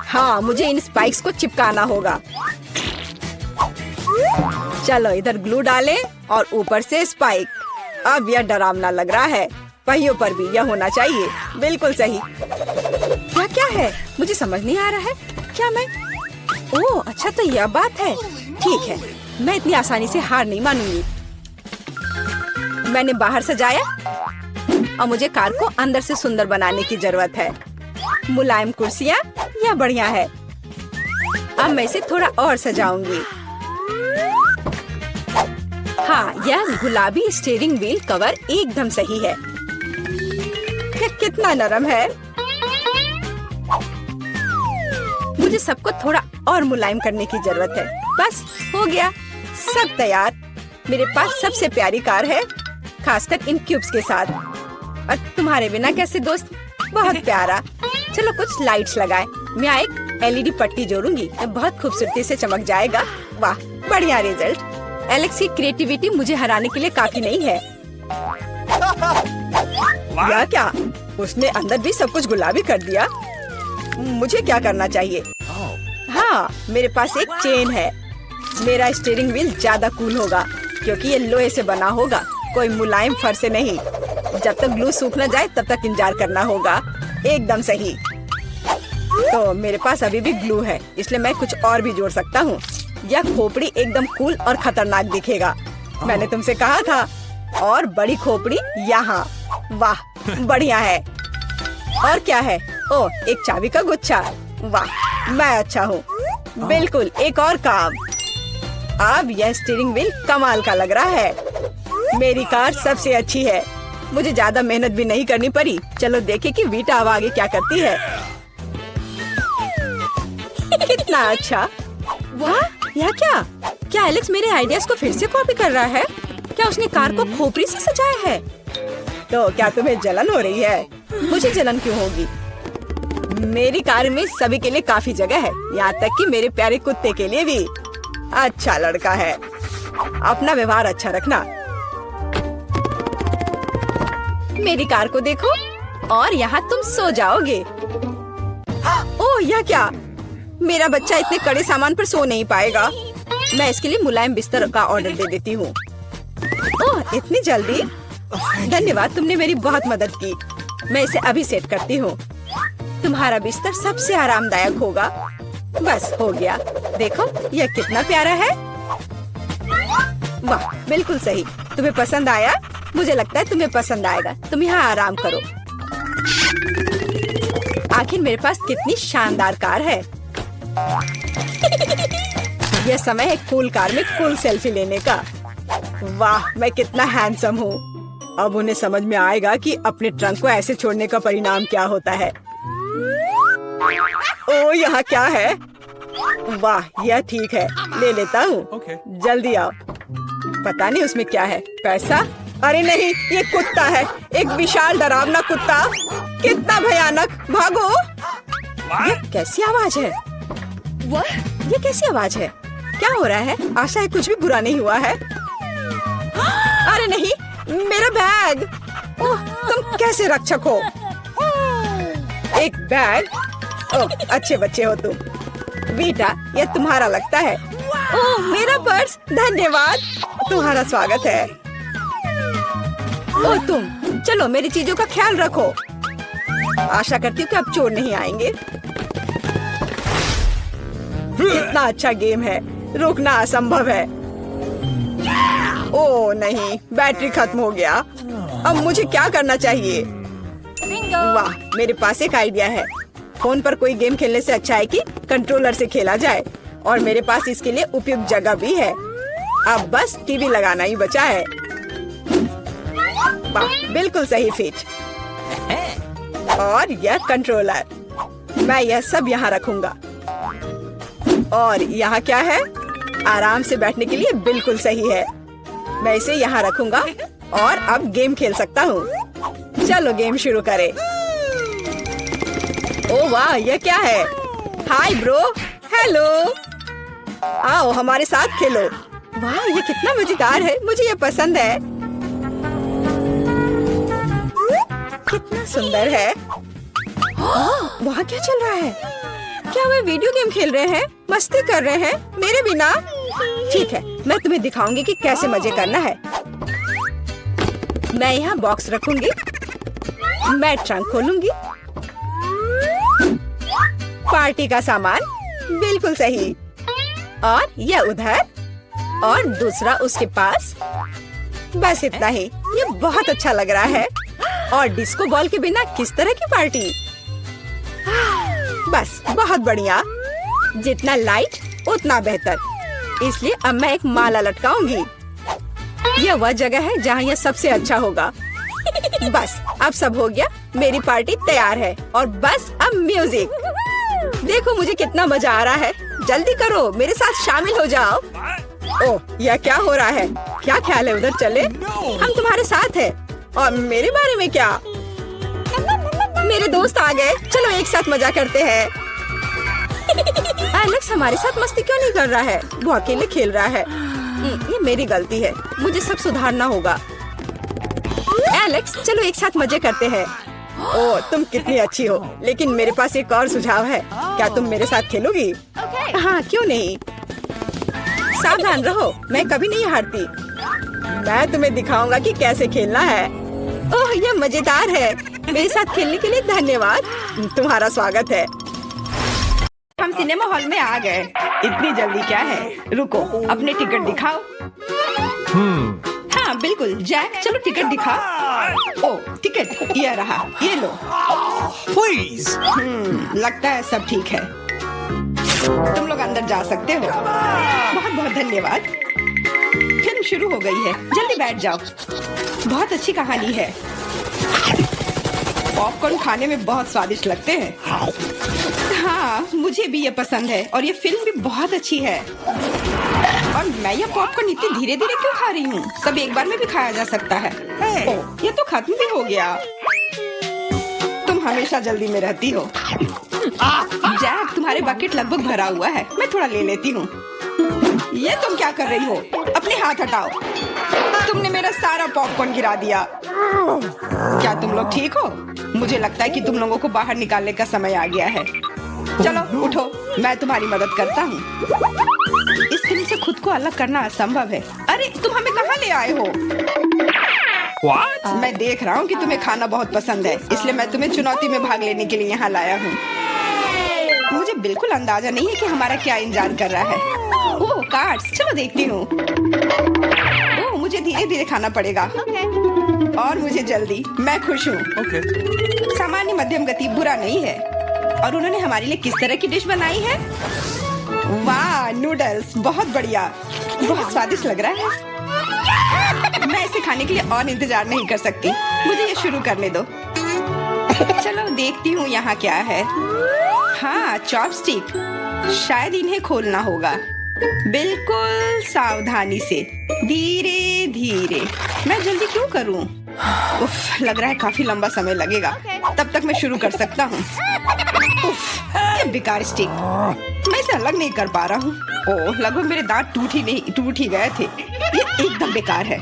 हाँ, मुझे इन स्पाइक्स को चिपकाना होगा। चलो इधर ग्लू डालें और ऊपर से स्पाइक। अब यह डरावना लग रहा है। पहियों पर भी यह होना चाहिए। बिल्कुल सही। क्या क्या है? मुझे समझ नहीं आ रहा है। क्या मैं? ओह अच्छा, तो यह बात है। ठीक है, मैं इतनी आसानी से हार नहीं मानूंगी। मैंने बाहर सजाया और मुझे कार को अंदर से सुंदर बनाने की जरूरत है। मुलायम कुर्सियाँ, यह बढ़िया है। अब मैं इसे थोड़ा और सजाऊंगी। हाँ, यह गुलाबी स्टीयरिंग व्हील कवर एकदम सही है। यह कितना नरम है। मुझे सबको थोड़ा और मुलायम करने की जरूरत है। बस हो गया, सब तैयार। मेरे पास सबसे प्यारी कार है, खासकर इन क्यूब्स के साथ। और तुम्हारे बिना कैसे दोस्त? बहुत प्यारा। चलो कुछ लाइट्स लगाएं। मैं एक एलईडी पट्टी जोड़ूंगी, बहुत खूबसूरती से चमक जाएगा। वाह, बढ़िया रिजल्ट। एलेक्स की क्रिएटिविटी मुझे हराने के लिए काफी नहीं है। या क्या? उसने अंदर भी सब कुछ गुलाबी कर दिया। मुझे क्या करना चाहिए? हाँ, मेरे पास एक चेन है। मेरा स्टीयरिंग व्हील ज्यादा कूल होगा क्योंकि ये लोहे से बना होगा, कोई मुलायम फर से नहीं। जब तक ग्लू सूख न जाए तब तक इंतजार करना होगा। एकदम सही। तो मेरे पास अभी भी ग्लू है, इसलिए मैं कुछ और भी जोड़ सकता हूँ। यह खोपड़ी एकदम कूल और खतरनाक दिखेगा। मैंने तुमसे कहा था। और बड़ी खोपड़ी यहाँ। वाह, बढ़िया है। और क्या है? ओह, एक चाबी का गुच्छा। वाह, मैं अच्छा हूँ। बिल्कुल, एक और काम। अब यह स्टीयरिंग व्हील कमाल का लग रहा है। मेरी कार सबसे अच्छी है। मुझे ज्यादा मेहनत भी नहीं करनी पड़ी। चलो देखें कि वीटा अब आगे क्या करती है। कितना अच्छा। वाह, यह क्या? क्या एलेक्स मेरे आइडियाज को फिर से कॉपी कर रहा है? क्या उसने कार को खोपड़ी से सजाया है? तो क्या तुम्हें जलन हो रही है? मुझे जलन क्यों होगी? मेरी कार में सभी के लिए काफी जगह है, यहाँ तक कि मेरे प्यारे कुत्ते के लिए भी। अच्छा लड़का है। अपना व्यवहार अच्छा रखना। मेरी कार को देखो और यहाँ तुम सो जाओगे। ओह, यह क्या? मेरा बच्चा इतने कड़े सामान पर सो नहीं पाएगा। मैं इसके लिए मुलायम बिस्तर का ऑर्डर दे देती हूँ। ओह, इतनी जल्दी? धन्यवाद, तुमने मेरी बहुत मदद की। मैं इसे अभी सेट करती हूँ। तुम्हारा बिस्तर सबसे आरामदायक होगा। बस हो गया। देखो, यह कितना प्यारा है। वाह, बिल्कुल सही। तुम्हें पसंद आया? मुझे लगता है तुम्हें पसंद आएगा। तुम यहाँ आराम करो। आखिर मेरे पास कितनी शानदार कार है। यह समय है कूल कार में कूल सेल्फी लेने का। वाह, मैं कितना हैंडसम हूँ। अब उन्हें समझ में आएगा कि अपने ट्रंक को ऐसे छोड़ने का परिणाम क्या होता है। ओह, यहाँ क्या है? वाह, यह ठीक है, ले लेता हूँ। Okay. जल्दी आओ। पता नहीं उसमें क्या है। पैसा? अरे नहीं, ये कुत्ता है। एक विशाल डरावना कुत्ता। कितना भयानक। भागो। ये कैसी आवाज है? ये कैसी आवाज है? क्या हो रहा है? आशा है कुछ भी बुरा नहीं हुआ है। अरे नहीं, मेरा बैग। ओह, तुम कैसे रक्षक हो? एक बैग? ओह, अच्छे बच्चे हो तुम। बेटा, यह तुम्हारा लगता है। ओह, मेरा पर्स। धन्यवाद, तुम्हारा स्वागत है। ओह, तुम चलो मेरी चीजों का ख्याल रखो। आशा करती हूँ कि अब चोर नहीं आएंगे। इतना अच्छा गेम है, रोकना असंभव है। ओह नहीं, बैटरी खत्म हो गया। अब मुझे क्या करना चाहिए? वाह, मेरे पास एक आइडिया है। फोन पर कोई गेम खेलने से अच्छा है कि कंट्रोलर से खेला जाए, और मेरे पास इसके लिए उपयुक्त जगह भी है। अब बस टीवी लगाना ही बचा है। वाह, बिल्कुल सही फिट। और यह कंट्रोलर, मैं यह सब यहाँ रखूंगा। और यहाँ क्या है? आराम से बैठने के लिए बिल्कुल सही है। मैं इसे यहाँ रखूंगा और अब गेम खेल सकता हूँ। चलो गेम शुरू करें। ओह वाह, यह क्या है? हाय ब्रो, हेलो, आओ हमारे साथ खेलो। वाह, ये कितना मजेदार है, मुझे ये पसंद है। कितना सुंदर है। वहाँ क्या चल रहा है? क्या वे वीडियो गेम खेल रहे हैं? मस्ती कर रहे हैं मेरे बिना? ठीक है, मैं तुम्हें दिखाऊंगी कि कैसे मजे करना है। मैं यहाँ बॉक्स रखूंगी, मैं ट्रंक खोलूंगी। पार्टी का सामान, बिल्कुल सही। और यह उधर, और दूसरा उसके पास। बस इतना ही। ये बहुत अच्छा लग रहा है। और डिस्को बॉल के बिना किस तरह की पार्टी? बस बहुत बढ़िया। जितना लाइट उतना बेहतर। इसलिए अब मैं एक माला लटकाऊंगी। यह वह जगह है जहाँ यह सबसे अच्छा होगा। बस अब सब हो गया, मेरी पार्टी तैयार है। और बस अब म्यूजिक। देखो मुझे कितना मजा आ रहा है। जल्दी करो, मेरे साथ शामिल हो जाओ। ओह, यह क्या हो रहा है? क्या ख्याल है उधर चले? हम तुम्हारे साथ हैं। और मेरे बारे में क्या? मेरे दोस्त आ गए, चलो एक साथ मजा करते हैं। एलेक्स हमारे साथ मस्ती क्यों नहीं कर रहा है? वो अकेले खेल रहा है। ये मेरी गलती है, मुझे सब सुधारना होगा। एलेक्स, चलो एक साथ मजे करते हैं। ओह, तुम कितनी अच्छी हो। लेकिन मेरे पास एक और सुझाव है। क्या तुम मेरे साथ खेलोगी? हाँ, क्यों नहीं। सावधान रहो, मैं कभी नहीं हारती। मैं तुम्हें दिखाऊंगा कि कैसे खेलना है। ओह, यह मजेदार है। मेरे साथ खेलने के लिए धन्यवाद। तुम्हारा स्वागत है। हम सिनेमा हॉल में आ गए। इतनी जल्दी क्या है? रुको, अपने टिकट दिखाओ। हाँ बिल्कुल, जैक चलो टिकट दिखाओ। ओह, टिकट यह रहा, ये लो। Please. लगता है सब ठीक है। तुम लोग अंदर जा सकते हो। बहुत बहुत धन्यवाद। फिल्म शुरू हो गई है, जल्दी बैठ जाओ। बहुत अच्छी कहानी है। पॉपकॉर्न खाने में बहुत स्वादिष्ट लगते हैं। हाँ, मुझे भी ये पसंद है। और ये फिल्म भी बहुत अच्छी है। और मैं ये पॉपकॉर्न इतनी धीरे धीरे क्यों खा रही हूँ? सब एक बार में भी खाया जा सकता है। ओह, ये तो खत्म भी हो गया। तुम हमेशा जल्दी में रहती हो। जैक, तुम्हारे बकेट लगभग भरा हुआ है, मैं थोड़ा ले लेती हूँ। ये तुम क्या कर रही हो? अपने हाथ हटाओ। तुमने मेरा सारा पॉपकॉर्न गिरा दिया। क्या तुम लोग ठीक हो? मुझे लगता है कि तुम लोगों को बाहर निकालने का समय आ गया है। चलो उठो, मैं तुम्हारी मदद करता हूँ। इस फिल्म से खुद को अलग करना असंभव है। अरे तुम हमें कहाँ ले आए हो? What? मैं देख रहा हूँ कि तुम्हें खाना बहुत पसंद है, इसलिए मैं तुम्हें चुनौती में भाग लेने के लिए यहाँ लाया हूँ। मुझे बिल्कुल अंदाजा नहीं है कि हमारा क्या इंतजार कर रहा है। ओह, कार्ड्स, चलो देखती हूँ। ओह, मुझे धीरे धीरे खाना पड़ेगा। और मुझे जल्दी। मैं खुश हूँ। Okay. सामान्य मध्यम गति बुरा नहीं है। और उन्होंने हमारे लिए किस तरह की डिश बनाई है? वाह, नूडल्स, बहुत बढ़िया, बहुत स्वादिष्ट लग रहा है। मैं इसे खाने के लिए और इंतजार नहीं कर सकती। मुझे ये शुरू करने दो। चलो देखती हूँ यहाँ क्या है। हाँ, चॉपस्टिक। शायद इन्हें खोलना होगा। बिल्कुल सावधानी से, धीरे धीरे। मैं जल्दी क्यों करूँ? उफ, लग रहा है काफी लंबा समय लगेगा। तब तक मैं शुरू कर सकता हूँ। उफ, ये बेकार स्टिक, मैं इसे अलग नहीं कर पा रहा हूँ। ओह, लगभग मेरे दांत टूट ही गए थे। ये एकदम बेकार है।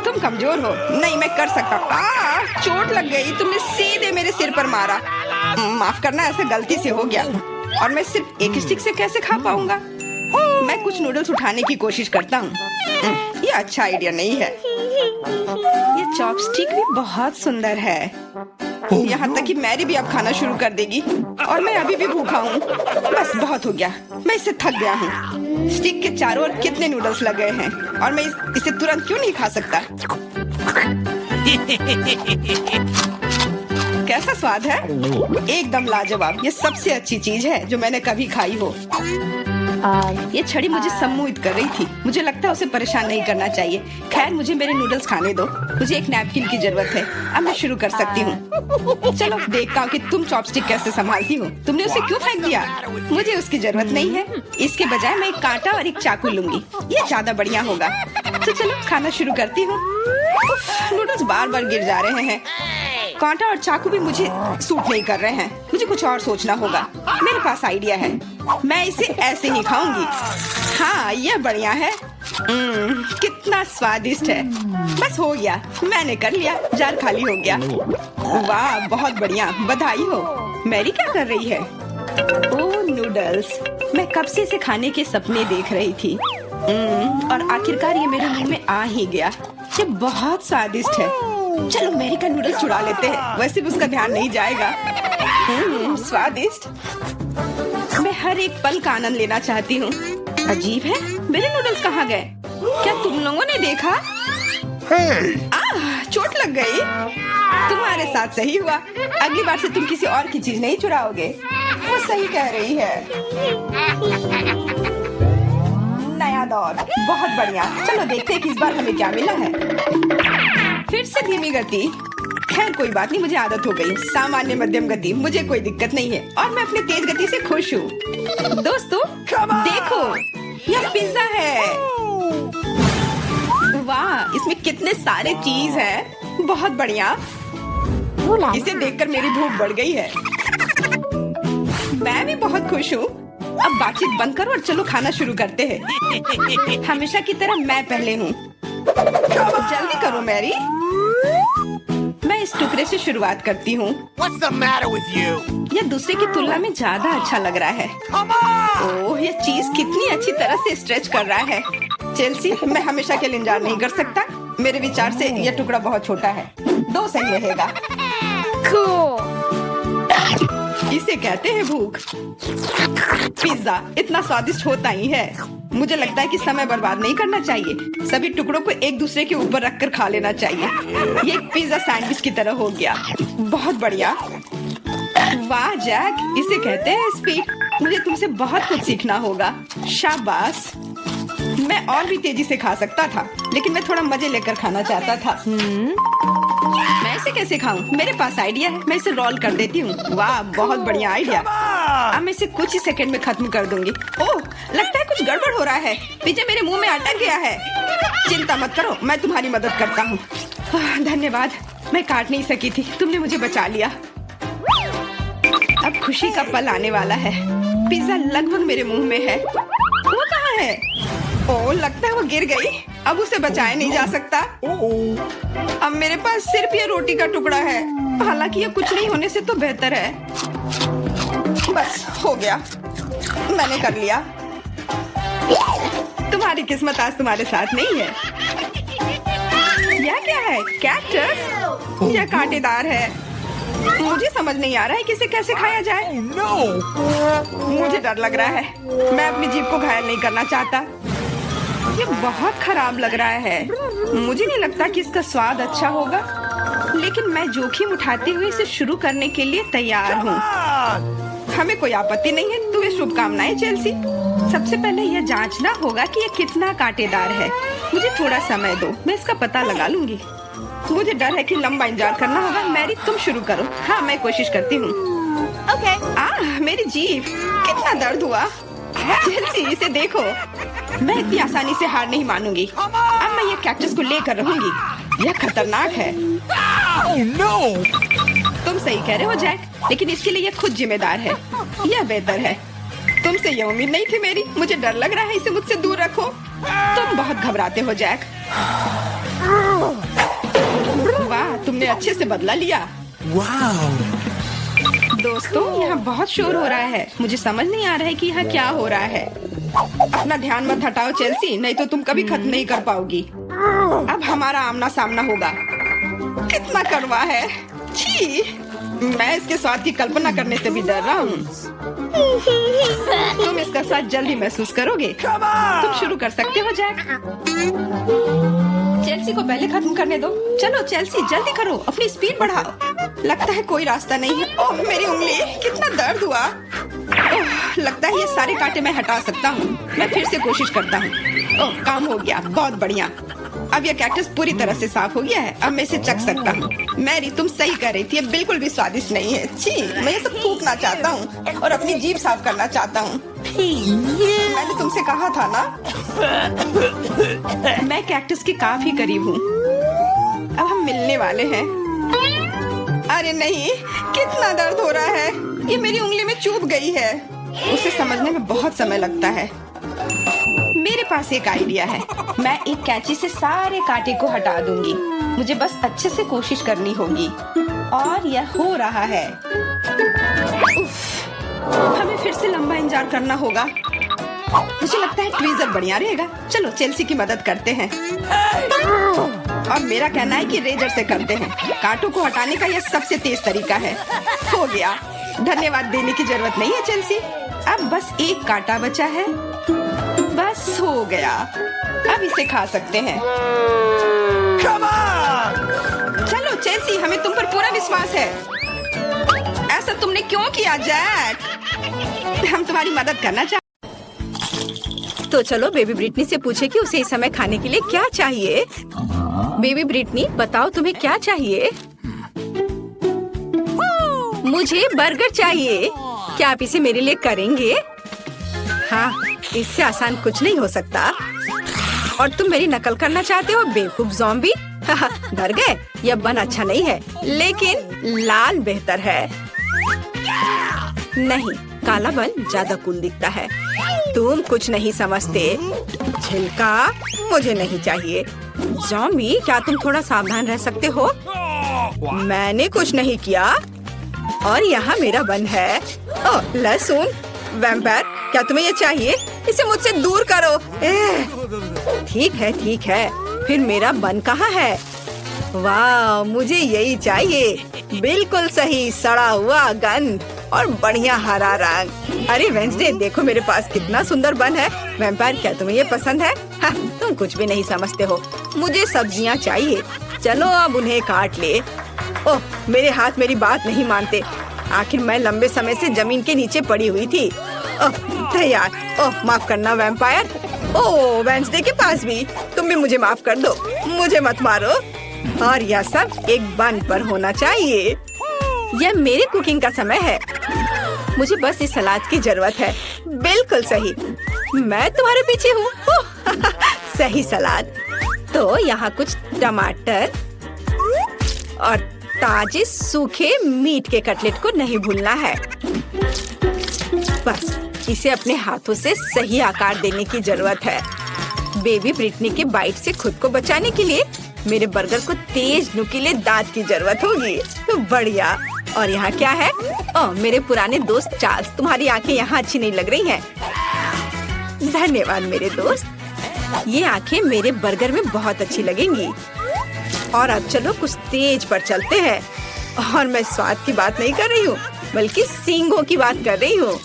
तुम कमजोर हो। नहीं, मैं कर सकता हूँ। चोट लग गई, तुमने सीधे मेरे सिर पर मारा। माफ करना, ऐसे गलती से हो गया। और मैं सिर्फ एक स्टिक से कैसे खा पाऊंगा? मैं कुछ नूडल्स उठाने की कोशिश करता हूँ। ये अच्छा आइडिया नहीं है। ये चॉपस्टिक भी बहुत सुंदर है। यहाँ तक कि मैरी भी अब खाना शुरू कर देगी और मैं अभी भी भूखा हूँ। बस बहुत हो गया, मैं इससे थक गया हूँ। स्टिक के चारों ओर कितने नूडल्स लग गए हैं और मैं इसे तुरंत क्यों नहीं खा सकता? कैसा स्वाद है? एकदम लाजवाब। ये सबसे अच्छी चीज है जो मैंने कभी खाई हो। ये छड़ी मुझे सम्मोहित कर रही थी। मुझे लगता है उसे परेशान नहीं करना चाहिए। खैर, मुझे मेरे नूडल्स खाने दो। मुझे एक नैपकिन की जरूरत है। अब मैं शुरू कर सकती हूँ। चलो देखता हूँ कि तुम चॉपस्टिक कैसे संभालती हो। तुमने उसे क्यों फेंक दिया? मुझे उसकी जरूरत नहीं है। इसके बजाय मैं एक कांटा और एक चाकू लूंगी। ये ज्यादा बढ़िया होगा। तो चलो खाना शुरू करती हूँ। नूडल्स बार बार गिर जा रहे हैं। कांटा और चाकू भी मुझे सूट नहीं कर रहे हैं। मुझे कुछ और सोचना होगा। मेरे पास आइडिया है। मैं इसे ऐसे ही खाऊंगी। हाँ, यह बढ़िया है। कितना स्वादिष्ट है। बस हो गया, मैंने कर लिया। जार खाली हो गया। वाह, बहुत बढ़िया, बधाई हो। मैरी क्या कर रही है? ओह, नूडल्स। मैं कब से इसे खाने के सपने देख रही थी। और आखिरकार ये मेरे मुंह में आ ही गया। ये बहुत स्वादिष्ट है। चलो मैरी का नूडल्स चुरा लेते हैं। वैसे भी उसका ध्यान नहीं जाएगा। स्वादिष्ट। मैं हर एक पल का आनंद लेना चाहती हूँ। अजीब है, मेरे नूडल्स कहाँ गए? क्या तुम लोगों ने देखा? चोट लग गई। तुम्हारे साथ सही हुआ। अगली बार से तुम किसी और की चीज नहीं चुराओगे। वो सही कह रही है। नया दौर, बहुत बढ़िया। चलो देखते हैं कि इस बार हमें क्या मिला है। फिर से धीमी गति। खैर कोई बात नहीं, मुझे आदत हो गई। सामान्य मध्यम गति, मुझे कोई दिक्कत नहीं है और मैं अपनी तेज गति से खुश हूँ। दोस्तों देखो, यह पिज्जा है। वाह, इसमें कितने सारे चीज हैं। बहुत बढ़िया। इसे देखकर मेरी भूख बढ़ गई है। मैं भी बहुत खुश हूँ। अब बातचीत बंद करो और चलो खाना शुरू करते हैं। हमेशा की तरह मैं पहले हूँ। जल्दी करो मैरी। मैं इस टुकड़े से शुरुआत करती हूँ। What's the matter with you? यह दूसरे की तुलना में ज्यादा अच्छा लग रहा है। Come on! ओह, यह चीज कितनी अच्छी तरह से स्ट्रेच कर रहा है। चेल्सी, मैं हमेशा के लिए इंतजार नहीं कर सकता। मेरे विचार से यह टुकड़ा बहुत छोटा है। 2 सही रहेगा। इसे कहते हैं भूख। पिज्जा इतना स्वादिष्ट होता ही है। मुझे लगता है कि समय बर्बाद नहीं करना चाहिए। सभी टुकड़ों को एक दूसरे के ऊपर रखकर खा लेना चाहिए। ये एक पिज्जा सैंडविच की तरह हो गया। बहुत बढ़िया। वाह जैक, इसे कहते हैं स्पीड। मुझे तुमसे बहुत कुछ सीखना होगा। शाबाश। मैं और भी तेजी से खा सकता था, लेकिन मैं थोड़ा मजे लेकर खाना चाहता था। मैं इसे कैसे खाऊं? मेरे पास आइडिया है। मैं इसे रोल कर देती हूँ। वाह, बहुत बढ़िया आइडिया। अब मैं इसे कुछ ही सेकंड में खत्म कर दूंगी। ओह, लगता है कुछ गड़बड़ हो रहा है। पिज्जा मेरे मुंह में अटक गया है। चिंता मत करो, मैं तुम्हारी मदद करता हूँ। धन्यवाद। मैं काट नहीं सकी थी, तुमने मुझे बचा लिया। अब खुशी का पल आने वाला है। पिज्जा लगभग मेरे मुंह में है। वो कहाँ है? ओह, लगता है वो गिर गई। अब उसे बचाया नहीं जा सकता। अब मेरे पास सिर्फ ये रोटी का टुकड़ा है। हालांकि ये कुछ नहीं होने से तो बेहतर है। बस हो गया, मैंने कर लिया। तुम्हारी किस्मत आज तुम्हारे साथ नहीं है। यह क्या है? कैक्टस? यह कांटेदार है। मुझे समझ नहीं आ रहा है कि इसे कैसे खाया जाए। मुझे डर लग रहा है। मैं अपनी जीभ को घायल नहीं करना चाहता। ये बहुत खराब लग रहा है। मुझे नहीं लगता कि इसका स्वाद अच्छा होगा, लेकिन मैं जोखिम उठाते हुए इसे शुरू करने के लिए तैयार हूँ। हमें कोई आपत्ति नहीं है। तुम्हें शुभकामनाएं चेल्सी। सबसे पहले यह जांचना होगा कि यह कितना कांटेदार है। मुझे थोड़ा समय दो, मैं इसका पता लगा लूंगी। मुझे डर है कि लंबा इंतजार करना होगा। मैरी, तुम शुरू करो। हाँ, मैं कोशिश करती हूँ। ओके। मेरी जीभ, कितना दर्द हुआ। चेल्सी, इसे देखो। मैं इतनी आसानी से हार नहीं मानूंगी। अब मैं ये कैक्टस को लेकर रहूंगी। यह खतरनाक है। Oh no! तुम सही कह रहे हो जैक, लेकिन इसके लिए यह खुद जिम्मेदार है। यह बेहतर है। तुमसे ये उम्मीद नहीं थी मेरी। मुझे डर लग रहा है, इसे मुझसे दूर रखो। तुम बहुत घबराते हो जैक। वाह, तुमने अच्छे से बदला लिया। Wow. दोस्तों, यहाँ बहुत शोर हो रहा है। मुझे समझ नहीं आ रहा है कि यहाँ क्या हो रहा है। अपना ध्यान मत हटाओ चेल्सी, नहीं तो तुम कभी खत्म नहीं कर पाओगी। अब हमारा आमना सामना होगा। कितना कड़वा है, छी! मैं इसके स्वाद की कल्पना करने से भी डर रहा हूँ। तुम इसका स्वाद जल्दी महसूस करोगे। तुम शुरू कर सकते हो जैक। चेल्सी को पहले खत्म करने दो। चलो चेल्सी, जल्दी करो, अपनी स्पीड बढ़ाओ। लगता है कोई रास्ता नहीं है। ओह मेरी उंगली, कितना दर्द हुआ। ओह, लगता है ये सारे कांटे मैं हटा सकता हूँ। मैं फिर से कोशिश करता हूँ। ओह, काम हो गया, बहुत बढ़िया। अब यह कैक्टस पूरी तरह से साफ हो गया है। अब मैं इसे चख सकता हूँ। मैरी, तुम सही कर रही थी, ये बिल्कुल भी स्वादिष्ट नहीं है। छी, मैं ये सब थूकना चाहता हूँ और अपनी जीभ साफ करना चाहता हूँ। मैंने तुमसे कहा था ना। मैं कैक्टस के काफी करीब हूँ। अब हम मिलने वाले हैं। अरे नहीं, कितना दर्द हो रहा है। ये मेरी उंगली में चुभ गई है। उसे समझने में बहुत समय लगता है। मेरे पास एक आइडिया है। मैं एक कैंची से सारे कांटे को हटा दूंगी। मुझे बस अच्छे से कोशिश करनी होगी। और यह हो रहा है। उफ, हमें फिर से लंबा इंतजार करना होगा। मुझे लगता है ट्वीजर बढ़िया रहेगा। चलो चेल्सी की मदद करते हैं। और मेरा कहना है कि रेजर से करते हैं। कांटों को हटाने का यह सबसे तेज तरीका है। हो गया। धन्यवाद देने की जरूरत नहीं है चेल्सी। अब बस एक कांटा बचा है। बस हो गया। अब इसे खा सकते हैं। Come on! चलो चेल्सी, हमें तुम पर पूरा विश्वास है। ऐसा तुमने क्यों किया जैक? हम तुम्हारी मदद करना चाहते। तो चलो बेबी ब्रिटनी से पूछे कि उसे इस समय खाने के लिए क्या चाहिए। बेबी ब्रिटनी, बताओ तुम्हें क्या चाहिए? मुझे बर्गर चाहिए। क्या आप इसे मेरे लिए करेंगे? हाँ, इससे आसान कुछ नहीं हो सकता। और तुम मेरी नकल करना चाहते हो बेवकूफ ज़ॉम्बी? डर गए? यह बन अच्छा नहीं है, लेकिन लाल बेहतर है। नहीं, काला बन ज्यादा कूल दिखता है। तुम कुछ नहीं समझते। छिलका मुझे नहीं चाहिए। ज़ॉम्बी, क्या तुम थोड़ा सावधान रह सकते हो? मैंने कुछ नहीं किया। और यहाँ मेरा बन है। ओह, लहसुन। वैम्पायर, क्या तुम्हें ये चाहिए? इसे मुझसे दूर करो। ठीक है, ठीक है। फिर मेरा बन कहाँ है? वाह, मुझे यही चाहिए। बिल्कुल सही, सड़ा हुआ गंध और बढ़िया हरा रंग। अरे वेंसडे, देखो मेरे पास कितना सुंदर बन है। वैम्पायर, क्या तुम्हें ये पसंद है? हाँ, तुम कुछ भी नहीं समझते हो। मुझे सब्जियाँ चाहिए। चलो अब उन्हें काट ले। ओह, मेरे हाथ मेरी बात नहीं मानते। आखिर मैं लंबे समय से जमीन के नीचे पड़ी हुई थी। ओह, तैयार। ओह, माफ करना वैम्पायर। ओह, वेंसडे के पास भी। तुम भी मुझे माफ कर दो। मुझे मत मारो। और यह सब एक बन पर होना चाहिए। यह मेरे कुकिंग का समय है। मुझे बस इस सलाद की जरूरत है। बिल्कुल सही, मैं तुम्हारे पीछे हूँ। सही सलाद। तो यहाँ कुछ टमाटर और ताजे सूखे मीट के कटलेट को नहीं भूलना है। बस इसे अपने हाथों से सही आकार देने की जरूरत है। बेबी ब्रिटनी के बाइट से खुद को बचाने के लिए मेरे बर्गर को तेज नुकीले दांत की जरूरत होगी। तो बढ़िया। और यहाँ क्या है? ओह, मेरे पुराने दोस्त चार्ल्स, तुम्हारी आंखें यहाँ अच्छी नहीं लग रही हैं। धन्यवाद मेरे दोस्त। ये आंखें मेरे बर्गर में बहुत अच्छी लगेंगी। और अब चलो कुछ तेज पर चलते हैं। और मैं स्वाद की बात नहीं कर रही हूँ, बल्कि सींगों की बात कर रही हूँ।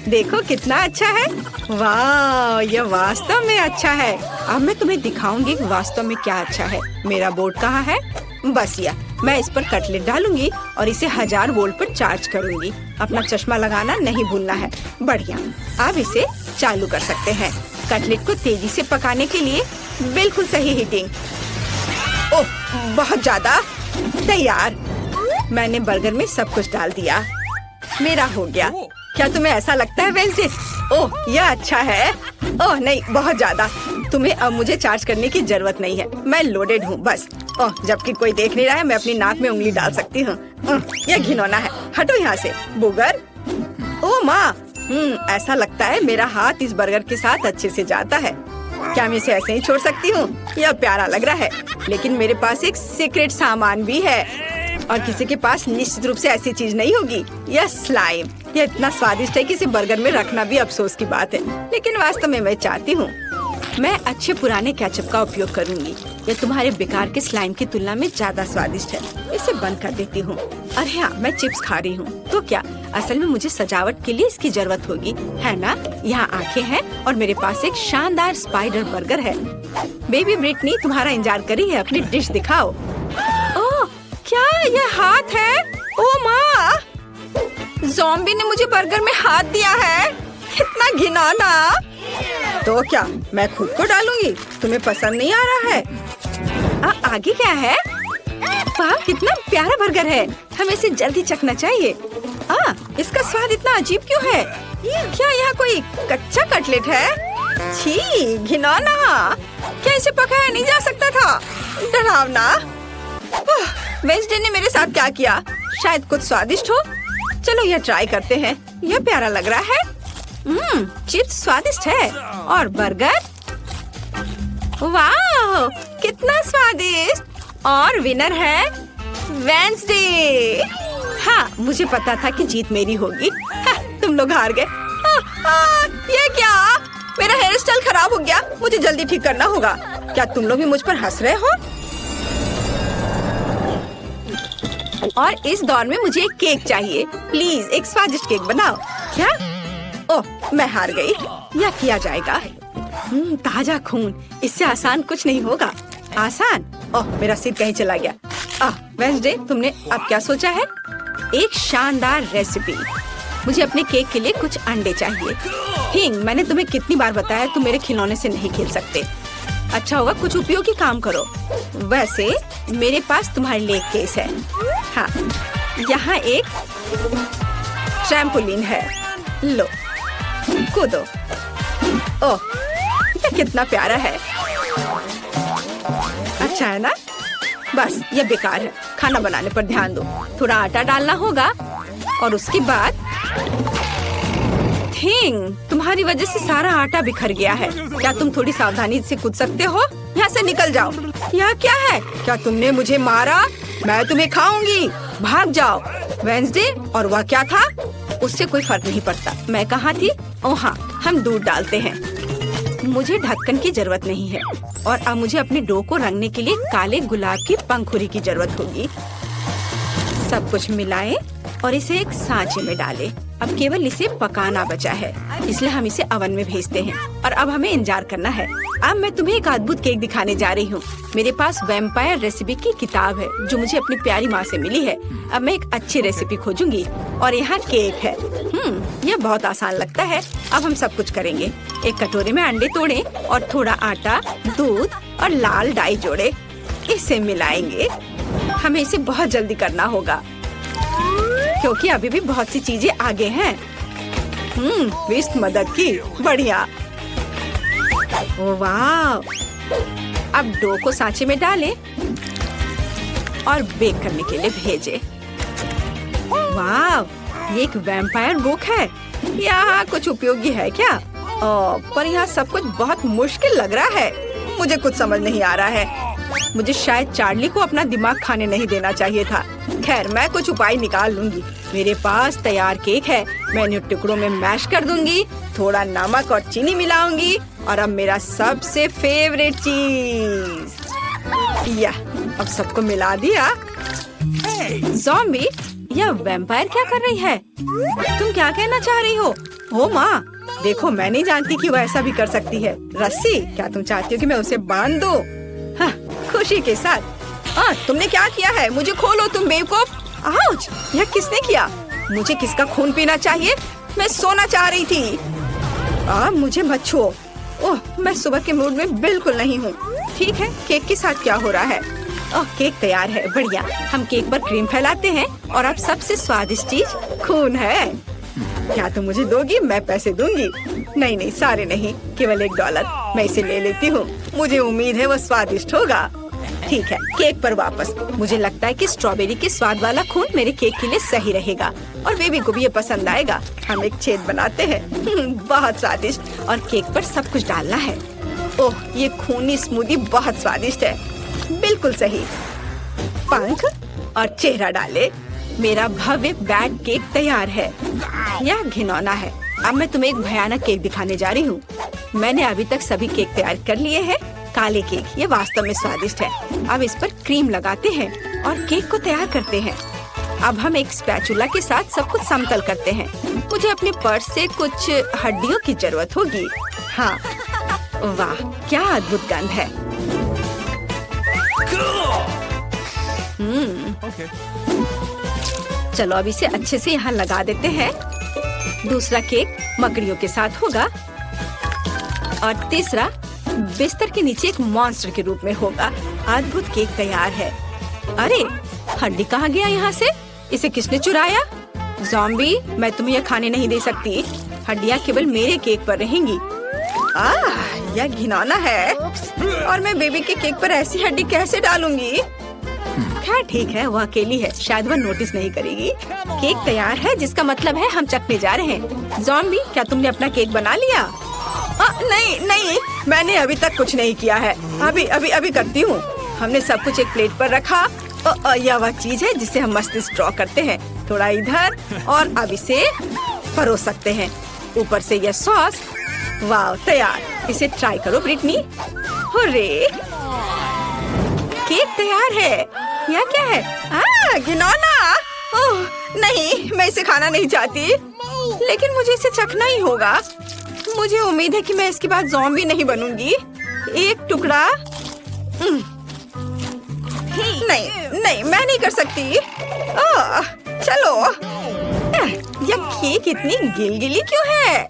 देखो कितना अच्छा है। वाह, यह वास्तव में अच्छा है। अब मैं तुम्हें दिखाऊंगी कि वास्तव में क्या अच्छा है। मेरा बोर्ड कहाँ है? बस यह। मैं इस पर कटलेट डालूंगी और इसे 1000 वोल्ट पर चार्ज करूंगी। अपना चश्मा लगाना नहीं भूलना है। बढ़िया। अब इसे चालू कर सकते हैं। कटलेट को तेजी से पकाने के लिए बिल्कुल सही हीटिंग। ओह, बहुत ज्यादा। तैयार। मैंने बर्गर में सब कुछ डाल दिया। मेरा हो गया। क्या तुम्हें ऐसा लगता है वेंसडे? ओह, यह अच्छा है। ओह नहीं, बहुत ज्यादा। तुम्हें अब मुझे चार्ज करने की जरूरत नहीं है। मैं लोडेड हूँ बस। ओह, जबकि कोई देख नहीं रहा है, मैं अपनी नाक में उंगली डाल सकती हूँ। यह घिनौना है। हटो यहाँ से बुगर। ओह माँ, ऐसा लगता है मेरा हाथ इस बर्गर के साथ अच्छे से जाता है। क्या मैं इसे ऐसे ही छोड़ सकती हूँ? यह प्यारा लग रहा है, लेकिन मेरे पास एक सीक्रेट सामान भी है और किसी के पास निश्चित रूप से ऐसी चीज नहीं होगी। यह स्लाइम। यह इतना स्वादिष्ट है कि इसे बर्गर में रखना भी अफसोस की बात है, लेकिन वास्तव में मैं चाहती हूँ। मैं अच्छे पुराने केचप का उपयोग करूंगी। यह तुम्हारे बेकार के स्लाइम की तुलना में ज्यादा स्वादिष्ट है। इसे बंद कर देती हूँ। अरे हाँ, मैं चिप्स खा रही हूँ तो क्या? असल में मुझे सजावट के लिए इसकी जरूरत होगी, है ना? यहाँ आंखें हैं और मेरे पास एक शानदार स्पाइडर बर्गर है। बेबी ब्रिटनी तुम्हारा इंतजार कर रही है, अपनी डिश दिखाओ। ओह, क्या यह हाथ है? ओह माँ, ज़ॉम्बी ने मुझे बर्गर में हाथ दिया है। कितना घिनौना। तो क्या मैं खुद को डालूंगी? तुम्हें पसंद नहीं आ रहा है? आगे क्या है? वाह, कितना प्यारा बर्गर है। हमें इसे जल्दी चखना चाहिए। इसका स्वाद इतना अजीब क्यों है? क्या यहाँ कोई कच्चा कटलेट है? छी, घिनौना। क्या इसे पकाया नहीं जा सकता था? डरावना। वेंसडे ने मेरे साथ क्या किया? शायद कुछ स्वादिष्ट हो। चलो यह ट्राई करते हैं। यह प्यारा लग रहा है। चिप्स स्वादिष्ट है और बर्गर, वाह कितना स्वादिष्ट। और विनर है वेंसडे। हाँ, मुझे पता था कि जीत मेरी होगी। तुम लोग हार गए। ये क्या? मेरा हेयर स्टाइल खराब हो गया। मुझे जल्दी ठीक करना होगा। क्या तुम लोग भी मुझ पर हंस रहे हो? और इस दौर में मुझे एक केक चाहिए। प्लीज एक स्वादिष्ट केक बनाओ। क्या? ओह, मैं हार गई। यह किया जाएगा। ताजा खून, इससे आसान कुछ नहीं होगा। आसान? ओह, मेरा सिर कहीं चला गया। वेंसडे, तुमने अब क्या सोचा है? एक शानदार रेसिपी। मुझे अपने केक के लिए कुछ अंडे चाहिए। हिंग, मैंने तुम्हें कितनी बार बताया तुम मेरे खिलौने से नहीं खेल सकते। अच्छा होगा कुछ उपयोगी काम करो। वैसे मेरे पास तुम्हारे लिए एक केस है। हाँ, यहाँ एक ट्रैम्पोलिन है। लो, कूदो। ओह, ये कितना प्यारा है। अच्छा है ना? बस ये बेकार है। खाना बनाने पर ध्यान दो। थोड़ा आटा डालना होगा और उसके बाद थिंग, तुम्हारी वजह से सारा आटा बिखर गया है। क्या तुम थोड़ी सावधानी से कूद सकते हो? यहाँ से निकल जाओ। यह क्या है? क्या तुमने मुझे मारा? मैं तुम्हें खाऊंगी। भाग जाओ। वेंसडे, और वह क्या था? उससे कोई फर्क नहीं पड़ता। मैं कहाँ थी? ओह हाँ, हम दूध डालते हैं। मुझे ढक्कन की जरूरत नहीं है और अब मुझे अपने डो को रंगने के लिए काले गुलाब की पंखुड़ी की जरूरत होगी। सब कुछ मिलाएं और इसे एक सांचे में डालें। अब केवल इसे पकाना बचा है, इसलिए हम इसे ओवन में भेजते हैं और अब हमें इंतजार करना है। अब मैं तुम्हें एक अद्भुत केक दिखाने जा रही हूँ। मेरे पास वैम्पायर रेसिपी की किताब है जो मुझे अपनी प्यारी माँ से मिली है। अब मैं एक अच्छी रेसिपी खोजूंगी और यहाँ केक है। यह बहुत आसान लगता है। अब हम सब कुछ करेंगे। एक कटोरे में अंडे तोड़ें और थोड़ा आटा, दूध और लाल डाई जोड़े। इसे मिलाएंगे। हमें इसे बहुत जल्दी करना होगा क्योंकि अभी भी बहुत सी चीजें आगे हैं। विस्ट मदद की। बढ़िया। ओह वाह। अब डो को सांचे में डालें और बेक करने के लिए भेजें। वाह, ये एक वैम्पायर बुक है। यहाँ कुछ उपयोगी है क्या? पर यहाँ सब कुछ बहुत मुश्किल लग रहा है। मुझे कुछ समझ नहीं आ रहा है। मुझे शायद चार्ली को अपना दिमाग खाने नहीं देना चाहिए था। खैर, मैं कुछ उपाय निकाल लूंगी। मेरे पास तैयार केक है। मैं इन्हें टुकड़ों में मैश कर दूंगी, थोड़ा नमक और चीनी मिलाऊंगी और अब मेरा सबसे फेवरेट चीज। या, अब सबको मिला दिया। ज़ॉम्बी, यह वैम्पायर क्या कर रही है? तुम क्या कहना चाह रही हो? ओ माँ, देखो, मैं नहीं जानती कि वह ऐसा भी कर सकती है। रस्सी, क्या तुम चाहती हो कि मैं उसे बांध दूं? हाँ, खुशी के साथ। तुमने क्या किया है? मुझे खोलो तुम बेवकूफ। आउच! यह किसने किया? मुझे किसका खून पीना चाहिए? मैं सोना चाह रही थी। मुझे मत छुओ। ओह, मैं सुबह के मूड में बिल्कुल नहीं हूँ। ठीक है, केक के साथ क्या हो रहा है? ओह, केक तैयार है। बढ़िया। हम केक पर क्रीम फैलाते हैं और अब सबसे स्वादिष्ट चीज खून है। क्या तुम मुझे दोगी? मैं पैसे दूंगी। नहीं, सारे नहीं, केवल $1। मैं इसे ले लेती हूँ। मुझे उम्मीद है वो स्वादिष्ट होगा। ठीक है, केक पर वापस। मुझे लगता है कि स्ट्रॉबेरी के स्वाद वाला खून मेरे केक के लिए सही रहेगा और बेबी को भी ये पसंद आएगा। हम एक छेद बनाते हैं। बहुत स्वादिष्ट। और केक पर सब कुछ डालना है। ओह, ये खूनी स्मूदी बहुत स्वादिष्ट है। बिल्कुल सही। पंख और चेहरा डाले। मेरा भव्य बैग केक तैयार है। यह घिनौना है। अब मैं तुम्हें एक भयानक केक दिखाने जा रही हूँ। मैंने अभी तक सभी केक तैयार कर लिए हैं। काले केक, ये वास्तव में स्वादिष्ट है। अब इस पर क्रीम लगाते हैं और केक को तैयार करते हैं। अब हम एक स्पैचुला के साथ सब कुछ समतल करते हैं। मुझे अपने पर्स से कुछ हड्डियों की जरूरत होगी। हाँ, वाह, क्या अद्भुत गंध है। Okay. चलो अब इसे अच्छे से यहाँ लगा देते हैं। दूसरा केक मकड़ियों के साथ होगा और तीसरा बिस्तर के नीचे एक मॉन्स्टर के रूप में होगा। अद्भुत केक तैयार है। अरे, हड्डी कहाँ गया यहाँ से? इसे किसने चुराया? ज़ॉम्बी, मैं तुम्हें यह खाने नहीं दे सकती। हड्डियाँ केवल मेरे केक पर रहेंगी। यह घिनौना है। और मैं बेबी के केक पर ऐसी हड्डी कैसे डालूंगी? खैर ठीक है, वो अकेली है, शायद वह नोटिस नहीं करेगी। केक तैयार है, जिसका मतलब है हम चखने जा रहे हैं। ज़ॉम्बी, क्या तुमने अपना केक बना लिया? नहीं, मैंने अभी तक कुछ नहीं किया है। अभी करती हूँ। हमने सब कुछ एक प्लेट पर रखा। यह वह चीज है जिसे हम मस्तिष्क ड्रॉ करते हैं। थोड़ा इधर और अब इसे परोस सकते हैं। ऊपर से यह सॉस। वाह, तैयार। इसे ट्राई करो ब्रिटनी। हुर्रे, केक तैयार है। यह क्या है? घिनौना। ओह नहीं, मैं इसे खाना नहीं चाहती, लेकिन मुझे इसे चखना ही होगा। मुझे उम्मीद है कि मैं इसके बाद ज़ॉम्बी नहीं बनूंगी। एक टुकड़ा। नहीं, मैं नहीं कर सकती। चलो। यह केक इतनी गिलगिली क्यों है?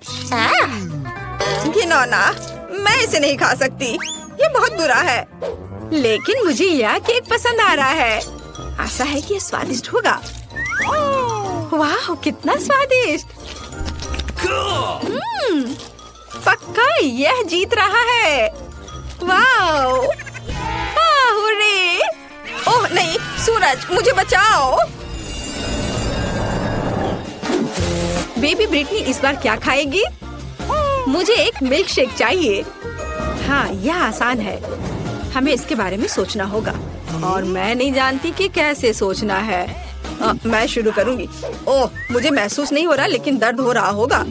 घिनौना, मैं इसे नहीं खा सकती। ये बहुत बुरा है। लेकिन मुझे यह केक पसंद आ रहा है। आशा है कि ये स्वादिष्ट होगा। वाह, कितना स्वादिष्ट। पक्का यह जीत रहा है। वाह, हुर्रे। ओह नहीं, सूरज, मुझे बचाओ। बेबी ब्रिटनी इस बार क्या खाएगी? मुझे एक मिल्क शेक चाहिए। हाँ, यह आसान है। हमें इसके बारे में सोचना होगा और मैं नहीं जानती कि कैसे सोचना है। मैं शुरू करूंगी। ओह, मुझे महसूस नहीं हो रहा, लेकिन दर्द हो रहा होगा।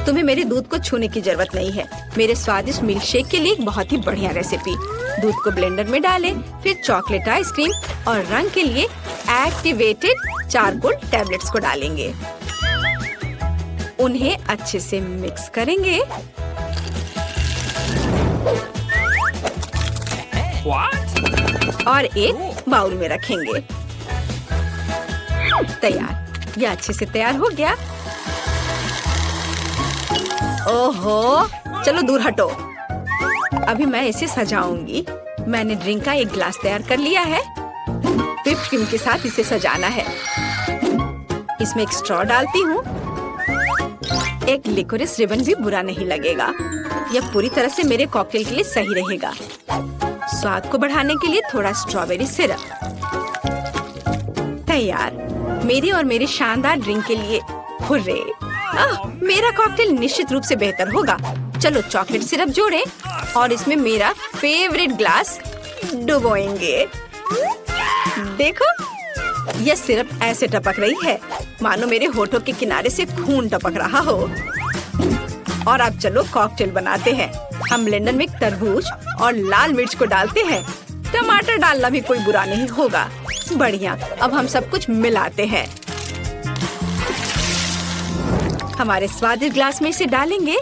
तुम्हें मेरे दूध को छूने की जरूरत नहीं है। मेरे स्वादिष्ट मिल्क शेक के लिए एक बहुत ही बढ़िया रेसिपी। दूध को ब्लेंडर में डालें, फिर चॉकलेट आइसक्रीम और रंग के लिए एक्टिवेटेड चारकोल टैबलेट्स को डालेंगे। उन्हें अच्छे से मिक्स करेंगे। What? और एक बाउल में रखेंगे। तैयार। यह अच्छे से तैयार हो गया। ओहो, चलो दूर हटो। अभी मैं इसे सजाऊंगी। मैंने ड्रिंक का एक गिलास तैयार कर लिया है। व्हिप क्रीम के साथ इसे सजाना है। इसमें एक स्ट्रॉ डालती हूँ। एक लिकोरिस रिबन भी बुरा नहीं लगेगा। यह पूरी तरह से मेरे कॉकटेल के लिए सही रहेगा। स्वाद को बढ़ाने के लिए थोड़ा स्ट्रॉबेरी सिरप। तैयार। मेरी और मेरे शानदार ड्रिंक के लिए हुर्रे। मेरा कॉकटेल निश्चित रूप से बेहतर होगा। चलो चॉकलेट सिरप जोड़ें और इसमें मेरा फेवरेट ग्लास डुबोएंगे। देखो, यह सिरप ऐसे टपक रही है मानो मेरे होठों के किनारे से खून टपक रहा हो। और अब चलो कॉकटेल बनाते हैं। हम ब्लेंडर में तरबूज और लाल मिर्च को डालते हैं। टमाटर डालना भी कोई बुरा नहीं होगा। बढ़िया, अब हम सब कुछ मिलाते हैं। हमारे स्वादिष्ट ग्लास में इसे डालेंगे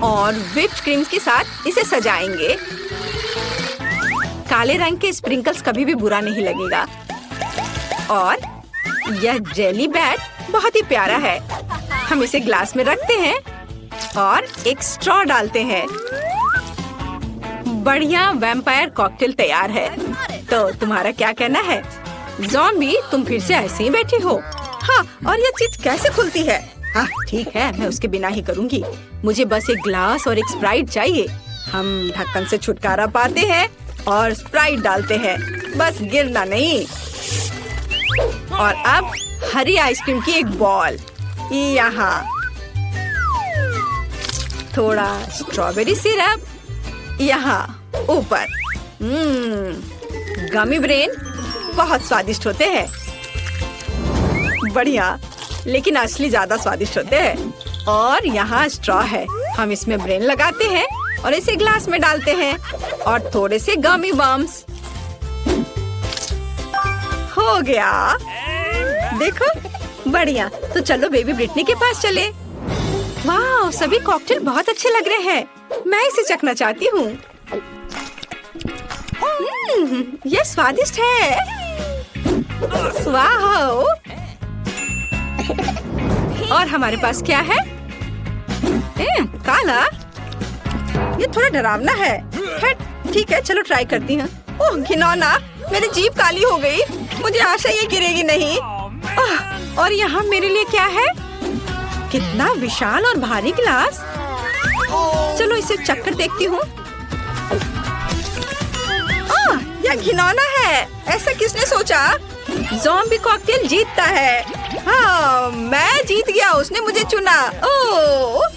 और व्हिप्ड क्रीम के साथ इसे सजाएंगे। काले रंग के स्प्रिंकल्स कभी भी बुरा नहीं लगेगा। और यह जेली बैट बहुत ही प्यारा है। हम इसे ग्लास में रखते हैं और एक स्ट्रॉ डालते हैं। बढ़िया वैम्पायर कॉकटेल तैयार है। तो तुम्हारा क्या कहना है? ज़ॉम्बी, तुम फिर से ऐसे ही बैठी हो? हाँ, और यह चीज कैसे खुलती है? हाँ ठीक है, मैं उसके बिना ही करूँगी। मुझे बस एक ग्लास और एक स्प्राइट चाहिए। हम ढक्कन से छुटकारा पाते हैं और स्प्राइट डालते हैं, बस गिरना नहीं। और अब हरी आइसक्रीम की एक बॉल यहाँ, थोड़ा स्ट्रॉबेरी सिरप यहाँ ऊपर। गमी ब्रेन बहुत स्वादिष्ट होते हैं। बढ़िया, लेकिन असली ज्यादा स्वादिष्ट होते हैं। और यहाँ स्ट्रॉ है, हम इसमें ब्रेन लगाते हैं और इसे ग्लास में डालते हैं और थोड़े से गमी बम्स। हो गया, देखो, बढ़िया। तो चलो बेबी ब्रिटनी के पास चले। वाह, सभी कॉकटेल बहुत अच्छे लग रहे हैं। मैं इसे चखना चाहती हूँ। ये स्वादिष्ट है। वाह, और हमारे पास क्या है? काला, ये थोड़ा डरावना है। ठीक है, चलो ट्राई करती हूँ। ओह घिनौना, मेरी जीभ काली हो गई। मुझे आशा ये गिरेगी नहीं। और यहाँ मेरे लिए क्या है? कितना विशाल और भारी गिलास। चलो इसे चखकर देखती हूँ। यह घिनौना है, ऐसा किसने सोचा? ज़ॉम्बी कॉकटेल जीतता है। हाँ, मैं जीत गया, उसने मुझे चुना। ओह